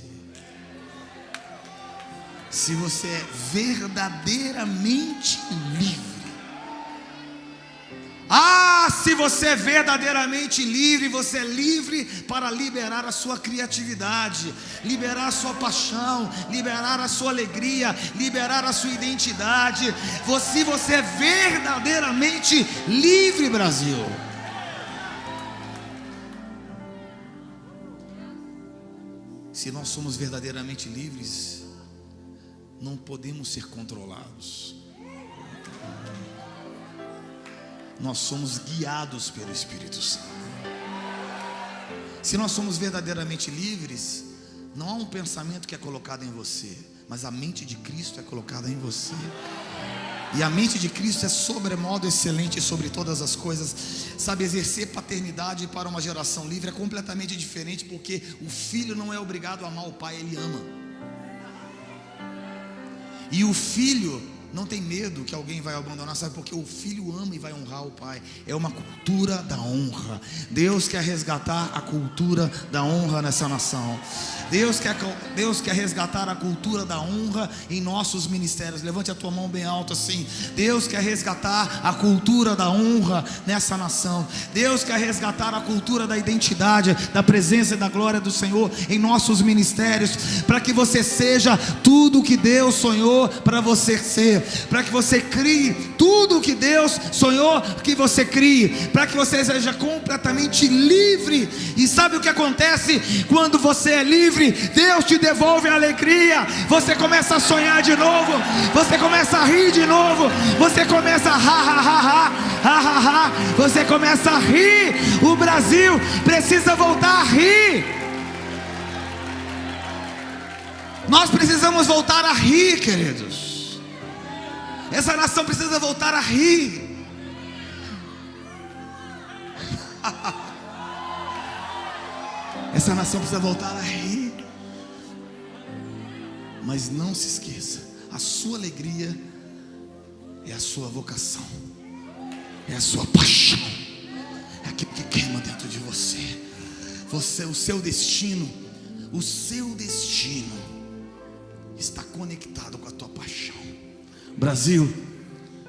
Se você é verdadeiramente livre, se você é verdadeiramente livre, você é livre para liberar a sua criatividade, liberar a sua paixão, liberar a sua alegria, liberar a sua identidade. Se você é verdadeiramente livre, Brasil. Se nós somos verdadeiramente livres, não podemos ser controlados. Nós somos guiados pelo Espírito Santo. Se nós somos verdadeiramente livres, não há um pensamento que é colocado em você, mas a mente de Cristo é colocada em você. E a mente de Cristo é sobremodo excelente sobre todas as coisas. Sabe, exercer paternidade para uma geração livre é completamente diferente, porque o filho não é obrigado a amar o pai, ele ama. E o filho não tem medo que alguém vai abandonar, sabe? Porque o filho ama e vai honrar o pai. É uma cultura da honra. Deus quer resgatar a cultura da honra nessa nação. Deus quer resgatar a cultura da honra em nossos ministérios. Levante a tua mão bem alto assim. Deus quer resgatar a cultura da honra nessa nação. Deus quer resgatar a cultura da identidade, da presença e da glória do Senhor em nossos ministérios, para que você seja tudo o que Deus sonhou para você ser, para que você crie tudo o que Deus sonhou que você crie, para que você seja completamente livre. E sabe o que acontece quando você é livre? Deus te devolve a alegria. Você começa a sonhar de novo, você começa a rir de novo, você começa a ha, você começa a rir. O Brasil precisa voltar a rir. Nós precisamos voltar a rir, queridos. Essa nação precisa voltar a rir. Essa nação precisa voltar a rir. Mas não se esqueça, a sua alegria é a sua vocação, é a sua paixão, é aquilo que queima dentro de você. O seu destino está conectado com a tua paixão. Brasil,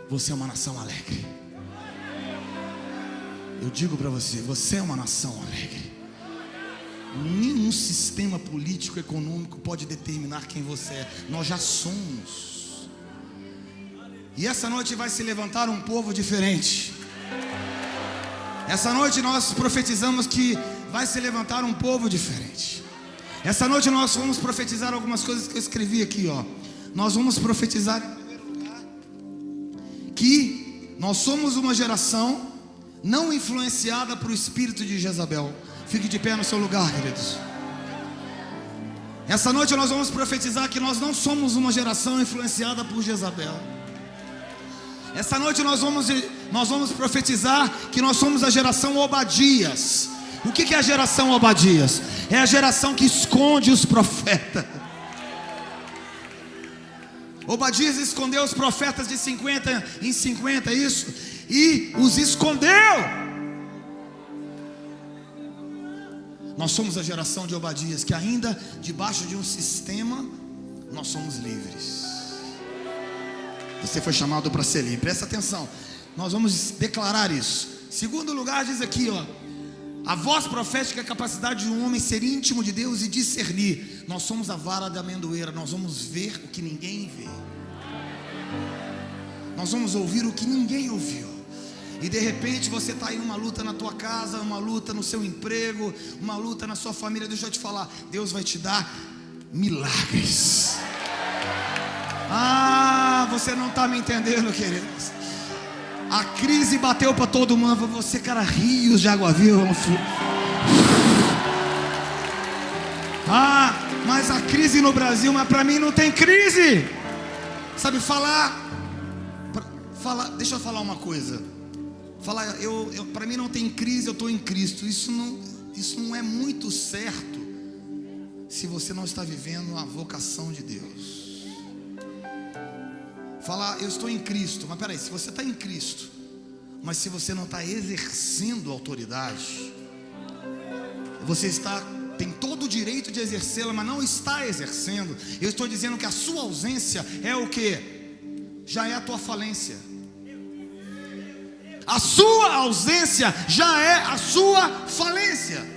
você é uma nação alegre. Eu digo para você, você é uma nação alegre. Nenhum sistema político, econômico pode determinar quem você é. Nós já somos. E essa noite vai se levantar um povo diferente. Essa noite nós profetizamos que vai se levantar um povo diferente. Essa noite nós vamos profetizar algumas coisas que eu escrevi aqui, ó. Nós vamos profetizar, em primeiro lugar, que nós somos uma geração não influenciada por o espírito de Jezabel. Fique de pé no seu lugar, queridos. Essa noite nós vamos profetizar que nós não somos uma geração influenciada por Jezabel. Essa noite nós vamos profetizar que nós somos a geração Obadias. O que é a geração Obadias? É a geração que esconde os profetas. Obadias escondeu os profetas de 50 em 50, isso, e os escondeu. Nós somos a geração de Obadias, que ainda debaixo de um sistema, nós somos livres. Você foi chamado para ser livre, presta atenção. Nós vamos declarar isso. Segundo lugar, diz aqui, ó: a voz profética é a capacidade de um homem ser íntimo de Deus e discernir. Nós somos a vara da amendoeira. Nós vamos ver o que ninguém vê. Nós vamos ouvir o que ninguém ouviu. E de repente você está em uma luta na tua casa, uma luta no seu emprego, uma luta na sua família. Deixa eu te falar, Deus vai te dar milagres. Ah, você não está me entendendo, queridos. A crise bateu para todo mundo. Você, cara, rios de água viva vão fluir. Ah, mas a crise no Brasil, mas para mim não tem crise. Sabe, deixa eu falar uma coisa. Para mim não tem crise, eu estou em Cristo. Isso não é muito certo se você não está vivendo a vocação de Deus. Falar, eu estou em Cristo, mas peraí, se você está em Cristo, mas se você não está exercendo autoridade, você tem todo o direito de exercê-la, mas não está exercendo. Eu estou dizendo que a sua ausência é o que? Já é a tua falência. A sua ausência já é a sua falência.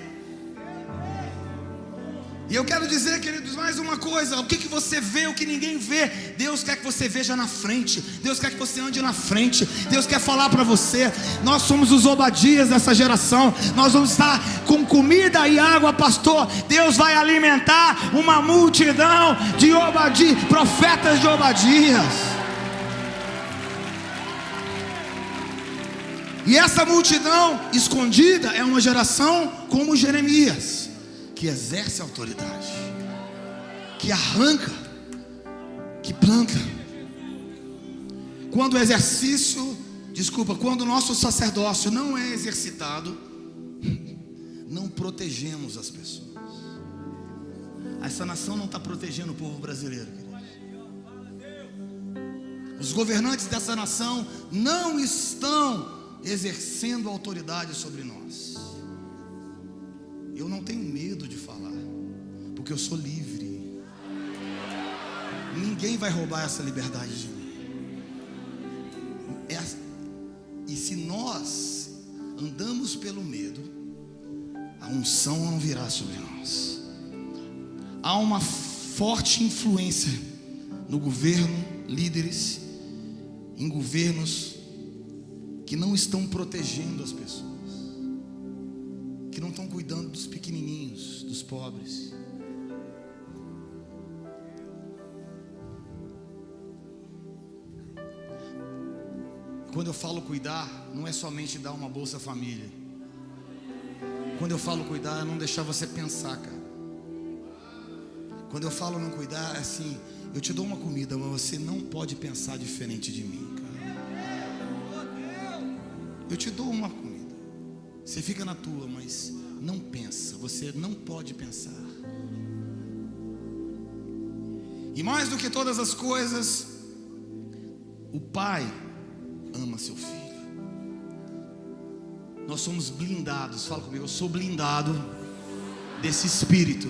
E eu quero dizer, queridos, mais uma coisa. O que você vê, o que ninguém vê, Deus quer que você veja na frente. Deus quer que você ande na frente. Deus quer falar para você. Nós somos os Obadias dessa geração. Nós vamos estar com comida e água, pastor. Deus vai alimentar uma multidão de Obadias, profetas de Obadias. E essa multidão escondida é uma geração como Jeremias, que exerce autoridade, que arranca, que planta. Quando o nosso sacerdócio não é exercitado, não protegemos as pessoas. Essa nação não está protegendo o povo brasileiro, queridos. Os governantes dessa nação não estão exercendo autoridade sobre nós. Eu não tenho medo de falar, porque eu sou livre. Ninguém vai roubar essa liberdade de mim. E se nós andamos pelo medo, a unção não virá sobre nós. Há uma forte influência no governo, líderes em governos que não estão protegendo as pessoas, que não estão cuidando dos pequenininhos, dos pobres. Quando eu falo cuidar, não é somente dar uma Bolsa Família. Quando eu falo cuidar, é não deixar você pensar, cara. Quando eu falo não cuidar, é assim: eu te dou uma comida, mas você não pode pensar diferente de mim, cara. Eu te dou uma comida, você fica na tua, mas não pensa, você não pode pensar. E mais do que todas as coisas, o Pai ama seu filho. Nós somos blindados. Fala comigo: eu sou blindado desse espírito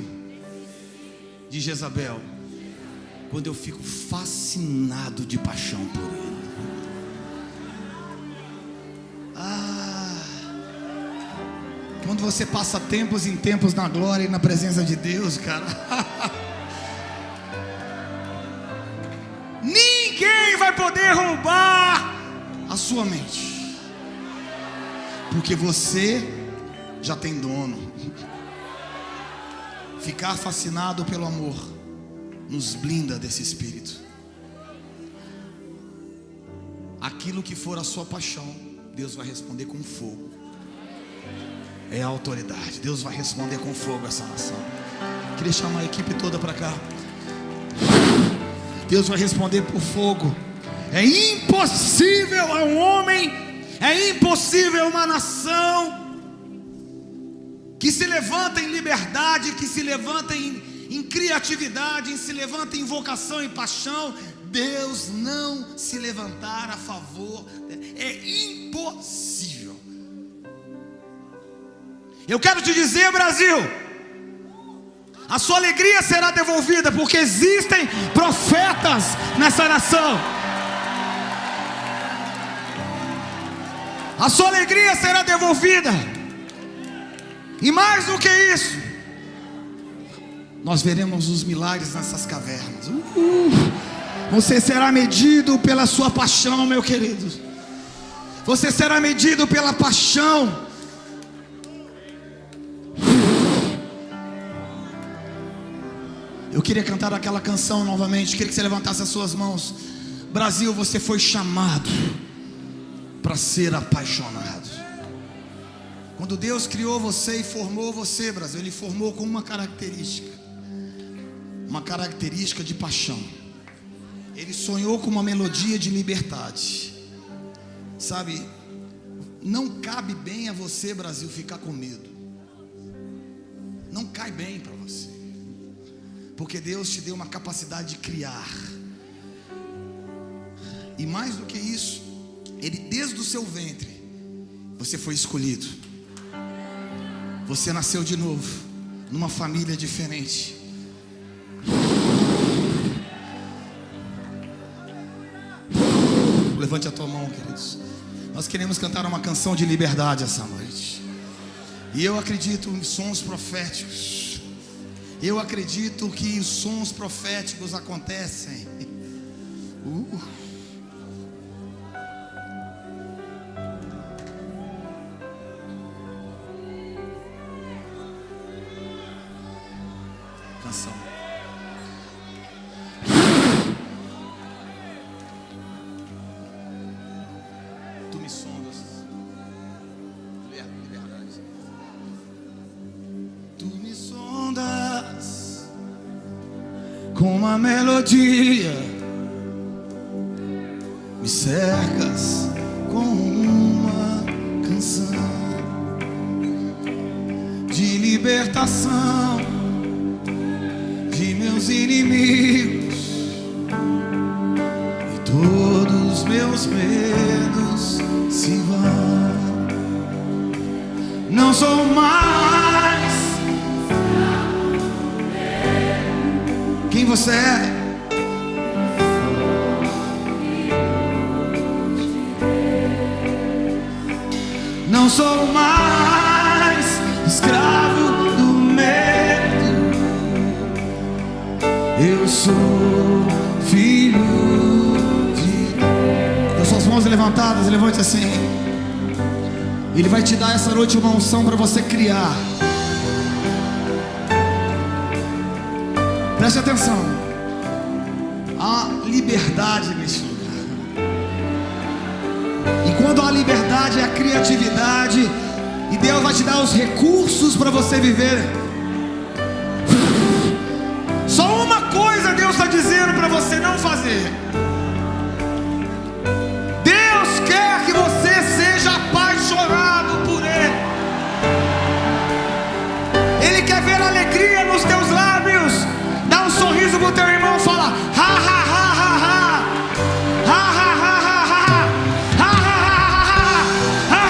de Jezabel, quando eu fico fascinado de paixão por ele. Quando você passa tempos em tempos na glória e na presença de Deus, cara, ninguém vai poder roubar a sua mente, porque você já tem dono. Ficar fascinado pelo amor nos blinda desse espírito. Aquilo que for a sua paixão, Deus vai responder com fogo. É a autoridade. Deus vai responder com fogo essa nação. Queria chamar a equipe toda para cá. Deus vai responder por fogo. É impossível a um homem, é impossível a uma nação que se levanta em liberdade, que se levanta em criatividade, se levanta em vocação e paixão, Deus não se levantar a favor. É impossível. Eu quero te dizer, Brasil, a sua alegria será devolvida, porque existem profetas nessa nação. A sua alegria será devolvida. E mais do que isso, nós veremos os milagres nessas cavernas. Você será medido pela sua paixão, meu querido. Você será medido pela paixão. Eu queria cantar aquela canção novamente. Queria que você levantasse as suas mãos. Brasil, você foi chamado para ser apaixonado. Quando Deus criou você e formou você, Brasil, Ele formou com uma característica de paixão. Ele sonhou com uma melodia de liberdade. Sabe, não cabe bem a você, Brasil, ficar com medo. Não cai bem para você, porque Deus te deu uma capacidade de criar. E mais do que isso, Ele, desde o seu ventre, você foi escolhido. Você nasceu de novo, numa família diferente. Levante a tua mão, queridos. Nós queremos cantar uma canção de liberdade essa noite. E eu acredito em sons proféticos. Eu acredito que os sons proféticos acontecem. Canção. Tu me sondas. Liberdade. Tu me sondas com uma melodia, me cercas com uma canção de libertação de meus inimigos e todo meus medos se vão. Não sou mais quem você é. Não sou mais escravo do medo. Eu sou filho de Deus. Com suas mãos levantadas, levante assim. Ele vai te dar essa noite uma unção para você criar. Preste atenção. Há liberdade neste lugar. E quando há liberdade, há criatividade. E Deus vai te dar os recursos para você viver. Só uma coisa Deus está dizendo para você não fazer. Deus quer que você seja apaixonado por Ele. Ele quer ver alegria nos teus lábios. Dá um sorriso pro teu irmão, fala ha ha ha ha ha, ha ha ha ha ha, ha ha ha ha ha.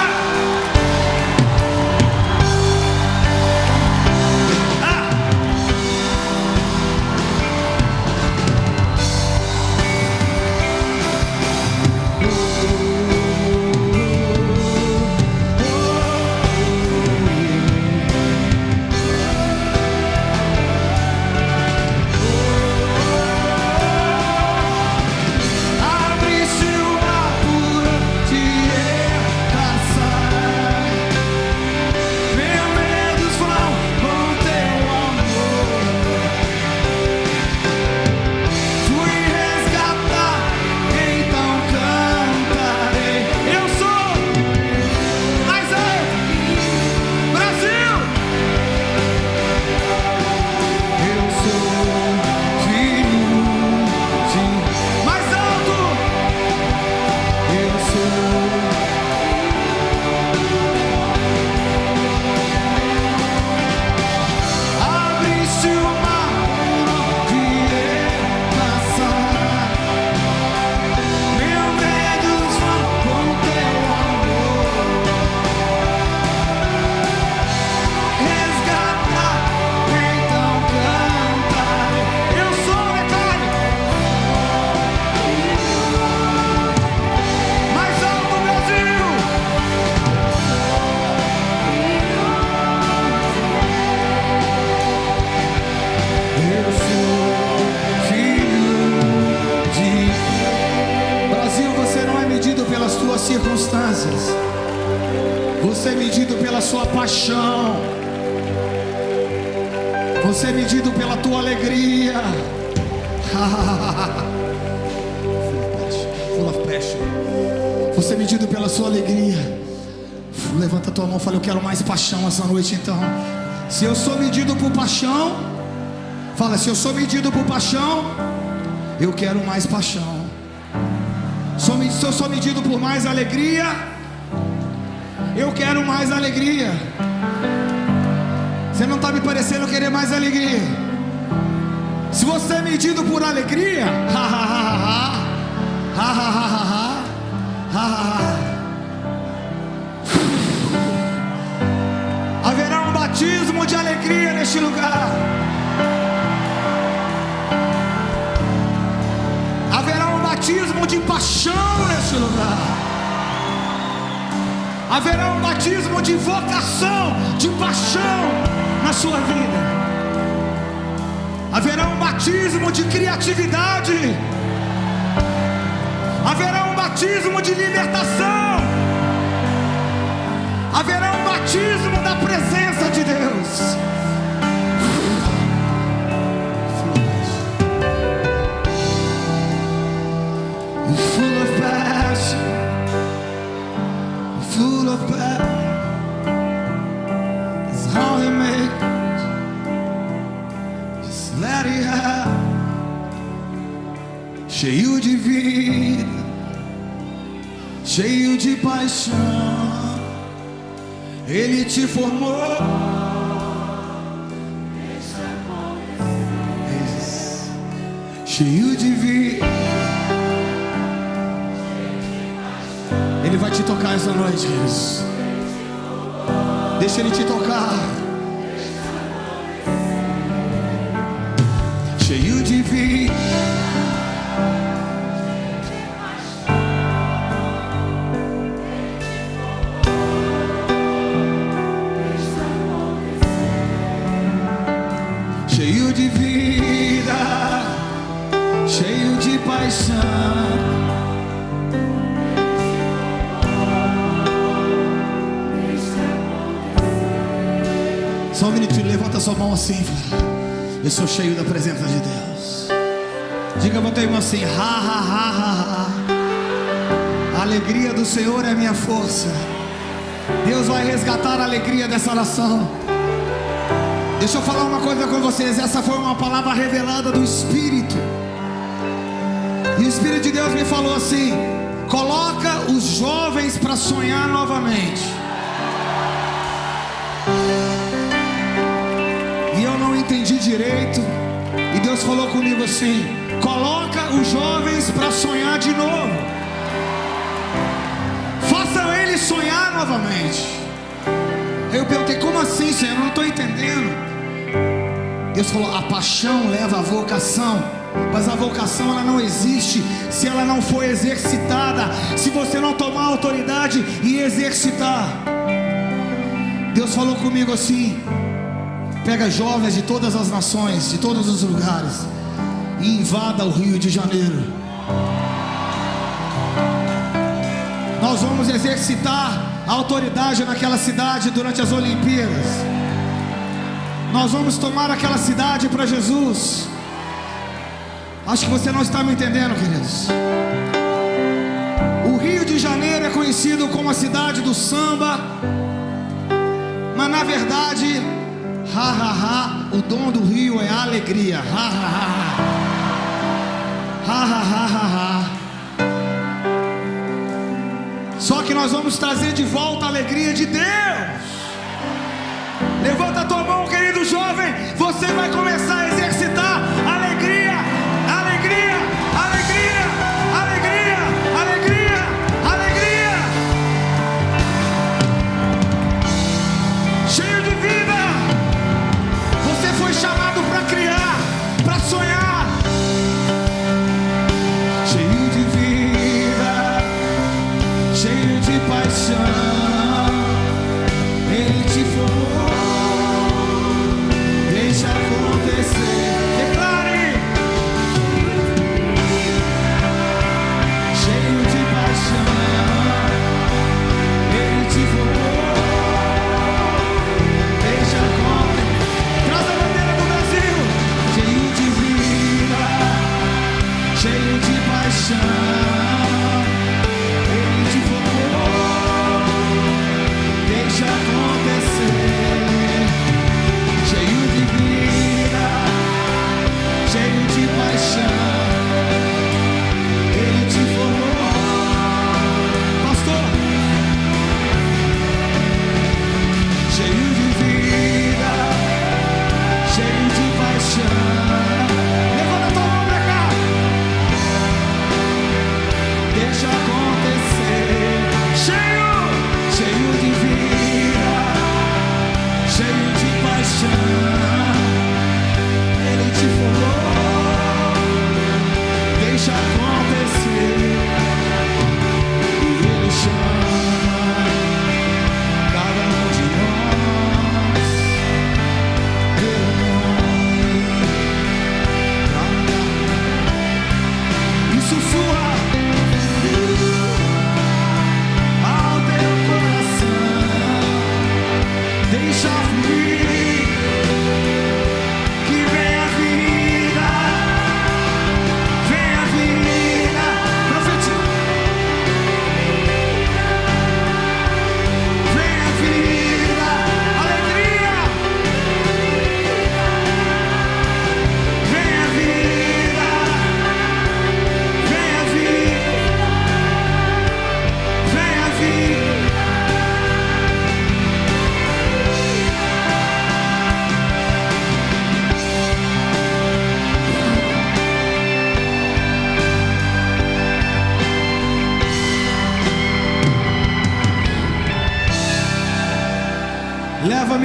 Circunstâncias, você é medido pela sua paixão, você é medido pela tua alegria. Full of passion. Você é medido pela sua alegria. Levanta a tua mão e fala: eu quero mais paixão essa noite. Então, se eu sou medido por paixão, fala: se eu sou medido por paixão, eu quero mais paixão. Se eu sou medido por mais alegria, eu quero mais alegria. Você não está me parecendo querer mais alegria. Se você é medido por alegria, haverá um batismo de alegria neste lugar. Haverá um batismo de paixão neste lugar. Haverá um batismo de vocação, de paixão na sua vida. Haverá um batismo de criatividade. Haverá um batismo de libertação. Haverá um batismo da presença de Deus. Full of passion, full of passion. It's how He makes. Just let it happen. Cheio de vida, cheio de paixão, Ele te formou. Cheio de vida, te tocar essa noite, Jesus. Deixa Ele te tocar. Cheio de vida, cheio de vida, cheio de paixão. Só um minutinho, levanta sua mão assim, fala: eu sou cheio da presença de Deus. Diga para o teu irmão assim: ha, ha, ha, ha, ha. A alegria do Senhor é a minha força. Deus vai resgatar a alegria dessa nação. Deixa eu falar uma coisa com vocês. Essa foi uma palavra revelada do Espírito. E o Espírito de Deus me falou assim: coloca os jovens para sonhar novamente. E eu não entendi direito. E Deus falou comigo assim: coloca os jovens para sonhar de novo. Façam eles sonhar novamente. Eu perguntei: como assim, Senhor? Eu não estou entendendo. Deus falou: a paixão leva à vocação, mas a vocação ela não existe se ela não for exercitada, se você não tomar autoridade e exercitar. Deus falou comigo assim: pega jovens de todas as nações, de todos os lugares, e invada o Rio de Janeiro. Nós vamos exercitar a autoridade naquela cidade durante as Olimpíadas. Nós vamos tomar aquela cidade para Jesus. Acho que você não está me entendendo, queridos. O Rio de Janeiro é conhecido como a cidade do samba, mas na verdade, ha, ha, ha, o dom do Rio é a alegria. Ha, ha, ha, ha, ha, ha, ha, ha. Só que nós vamos trazer de volta a alegria de Deus. Levanta a tua mão, querido jovem. Você vai começar a exercitar alegria, alegria, alegria, alegria, alegria, alegria. Cheio de vida. Você foi chamado para criar, para sonhar. Cheio de vida, cheio de paixão. Ele te formou. Deixa acontecer.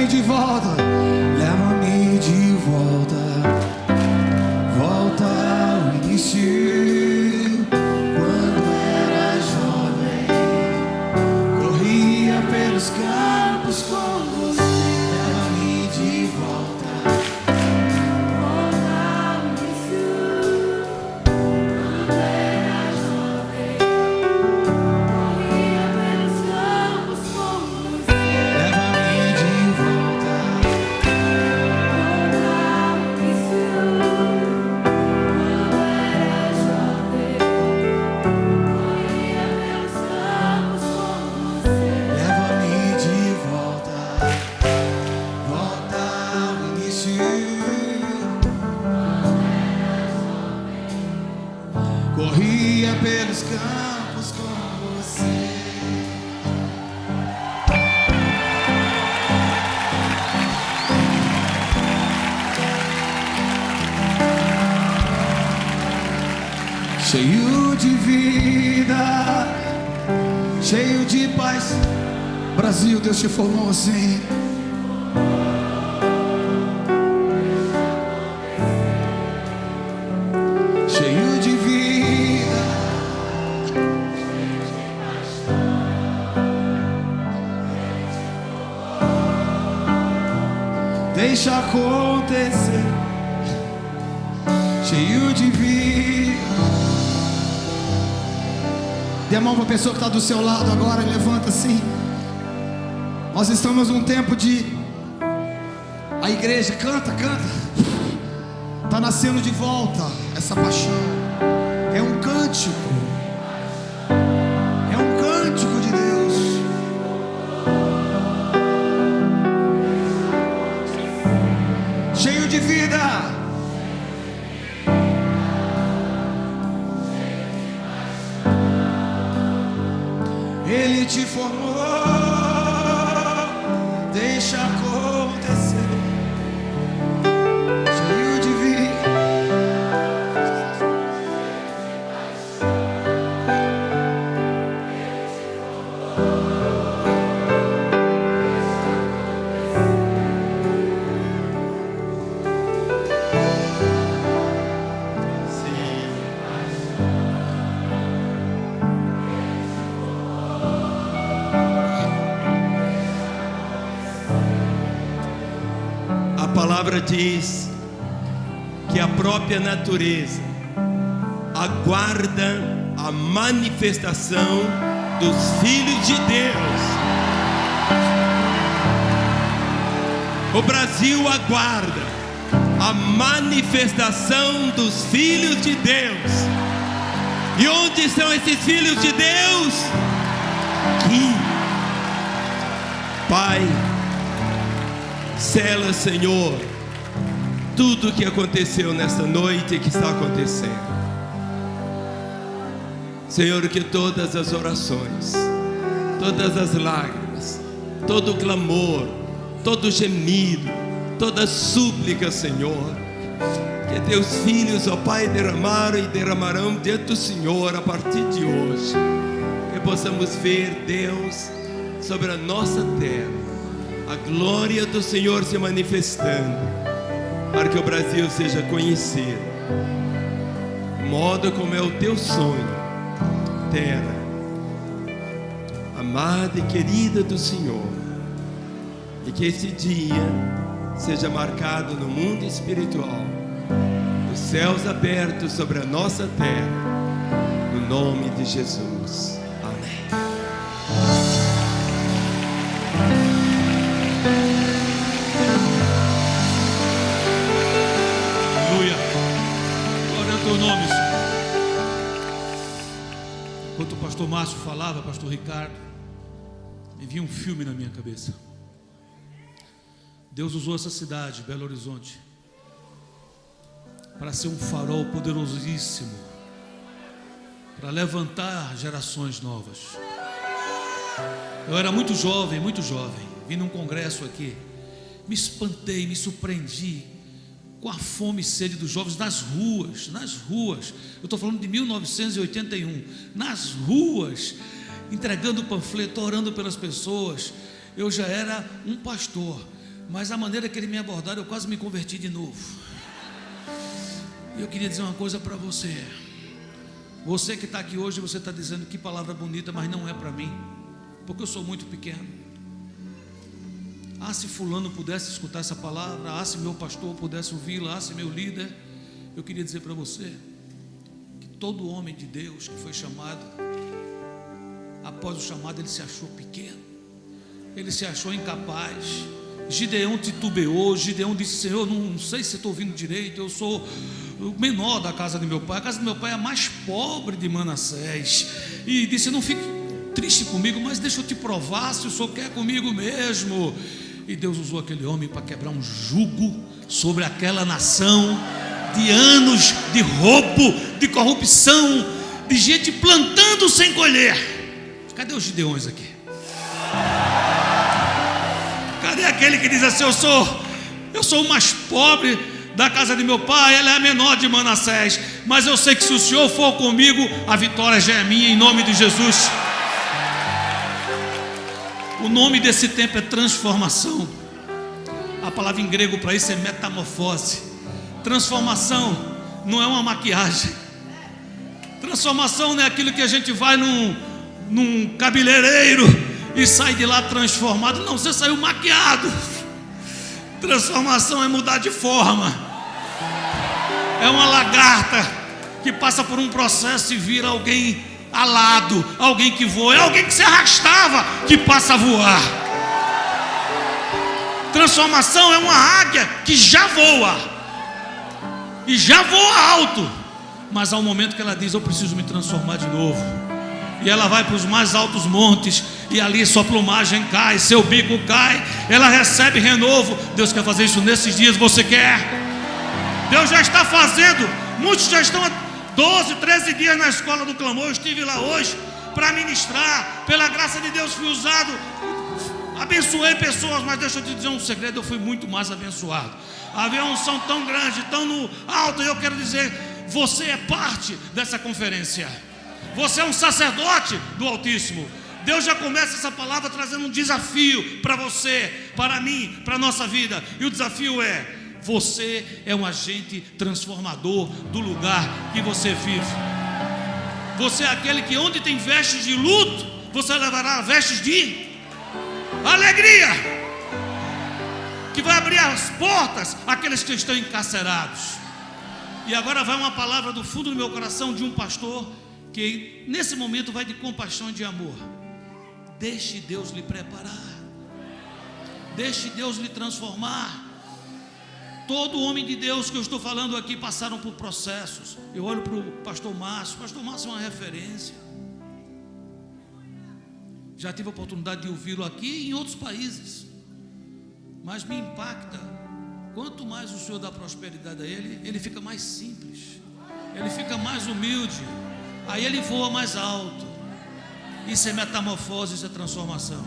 Leva-me de volta, leva-me de volta, volta ao início. Quando era jovem, corria pelos campos com você. Leva-me de volta, volta ao início. Quando era jovem, corria pelos campos com você. Leva-me de volta, volta ao início. Quando era jovem, corria pelos campos com você. Leva-me de volta, volta ao início. Corria pelos campos com você. Cheio de vida, cheio de paz. Brasil, Deus te formou assim. Cheio de vida, deixa acontecer. Cheio de vida. Dê a mão para a pessoa que está do seu lado agora e levanta assim. Nós estamos num tempo de... A igreja canta, canta. Está nascendo de volta essa paixão. É um cântico. É um cântico de Deus. Cheio de vida. Ele te formou. Deixa acontecer. Cheio de vida. A palavra diz que a própria natureza aguarda a manifestação dos filhos de Deus. O Brasil aguarda a manifestação dos filhos de Deus. E onde estão esses filhos de Deus? Aqui. Pai, sela, Senhor, tudo o que aconteceu nesta noite e que está acontecendo. Senhor, que todas as orações, todas as lágrimas, todo o clamor, todo o gemido, toda súplica, Senhor, que teus filhos, ó Pai, derramaram e derramarão diante do Senhor a partir de hoje. Que possamos ver, Deus, sobre a nossa terra a glória do Senhor se manifestando, para que o Brasil seja conhecido, modo como é o teu sonho, terra amada e querida do Senhor. E que esse dia seja marcado no mundo espiritual, os céus abertos sobre a nossa terra, no nome de Jesus. Amém. Glória ao teu nome, Senhor. Enquanto o pastor Márcio falava, pastor Ricardo, me vinha um filme na minha cabeça. Deus usou essa cidade, Belo Horizonte, para ser um farol poderosíssimo, para levantar gerações novas. Eu era muito jovem, vim num congresso aqui, me espantei, me surpreendi com a fome e sede dos jovens nas ruas. Eu estou falando de 1981, nas ruas, entregando panfleto, orando pelas pessoas. Eu já era um pastor, Mas a maneira que ele me abordaram, eu quase me converti de novo. E eu queria dizer uma coisa para você. Você que está aqui hoje, você está dizendo que palavra bonita, mas não é para mim, porque eu sou muito pequeno. Ah, se fulano pudesse escutar essa palavra, ah, se meu pastor pudesse ouvi-la, ah, se meu líder. Eu queria dizer para você que todo homem de Deus que foi chamado, após o chamado ele se achou pequeno, ele se achou incapaz. Gideão titubeou, Gideão disse: Senhor, não sei se estou ouvindo direito, eu sou o menor da casa de meu pai, a casa do meu pai é a mais pobre de Manassés. E disse: não fique triste comigo, mas deixa eu te provar se o Senhor quer comigo mesmo. E Deus usou aquele homem para quebrar um jugo sobre aquela nação, de anos de roubo, de corrupção, de gente plantando sem colher. Cadê os Gideões aqui? Cadê aquele que diz assim: eu sou o mais pobre da casa de meu pai, ela é a menor de Manassés, mas eu sei que se o Senhor for comigo, a vitória já é minha, em nome de Jesus. O nome desse tempo é transformação. A palavra em grego para isso é metamorfose. Transformação não é uma maquiagem. Transformação não é aquilo que a gente vai num cabeleireiro e sai de lá transformado. Não, você saiu maquiado. Transformação é mudar de forma. É uma lagarta que passa por um processo e vira alguém alado, alguém que voa. É alguém que se arrastava, que passa a voar. Transformação é uma águia que já voa, e já voa alto, mas há um momento que ela diz: eu preciso me transformar de novo. E ela vai para os mais altos montes, e ali sua plumagem cai, seu bico cai, ela recebe renovo. Deus quer fazer isso nesses dias, você quer? Deus já está fazendo. Muitos já estão há 12, 13 dias na escola do clamor. Eu estive lá hoje para ministrar. Pela graça de Deus fui usado, abençoei pessoas. Mas deixa eu te dizer um segredo: eu fui muito mais abençoado. Havia uma unção tão grande, tão no alto. E eu quero dizer, você é parte dessa conferência. Você é um sacerdote do Altíssimo. Deus já começa essa palavra trazendo um desafio para você, para mim, para a nossa vida. E o desafio é: você é um agente transformador do lugar que você vive. Você é aquele que, onde tem vestes de luto, você levará vestes de alegria, que vai abrir as portas àqueles que estão encarcerados. E agora vai uma palavra do fundo do meu coração de um pastor que nesse momento vai de compaixão e de amor. Deixe Deus lhe preparar, deixe Deus lhe transformar. Todo homem de Deus que eu estou falando aqui passaram por processos. Eu olho para o pastor Márcio. Pastor Márcio é uma referência. Já tive a oportunidade de ouvi-lo aqui e em outros países. Mas me impacta, quanto mais o Senhor dá prosperidade a ele, ele fica mais simples, ele fica mais humilde, aí ele voa mais alto. Isso é metamorfose, isso é transformação.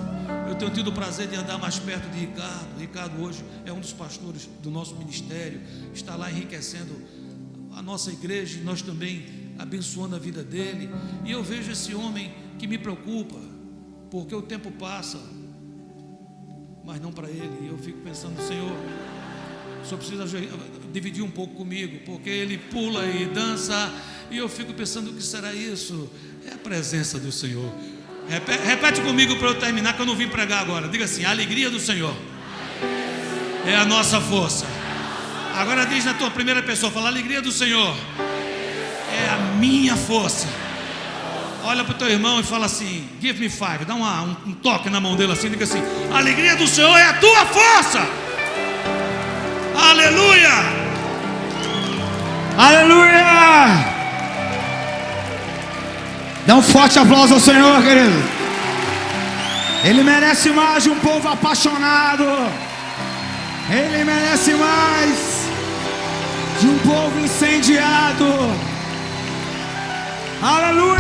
Eu tenho tido o prazer de andar mais perto de Ricardo. Ricardo hoje é um dos pastores do nosso ministério, está lá enriquecendo a nossa igreja, e nós também abençoando a vida dele. E eu vejo esse homem que me preocupa, porque o tempo passa, mas não para ele. E eu fico pensando: Senhor, o Senhor precisa dividir um pouco comigo, porque ele pula e dança, e eu fico pensando: o que será isso? É a presença do Senhor. Repete comigo para eu terminar, que eu não vim pregar agora. Diga assim: a alegria do Senhor é a nossa força. Agora diz na tua primeira pessoa, fala: a alegria do Senhor é a minha força. Olha para o teu irmão e fala assim: give me five. Dá um toque na mão dele assim, diga assim: a alegria do Senhor é a tua força. Aleluia, aleluia. Dá um forte aplauso ao Senhor, querido. Ele merece mais de um povo apaixonado. Ele merece mais de um povo incendiado. Aleluia.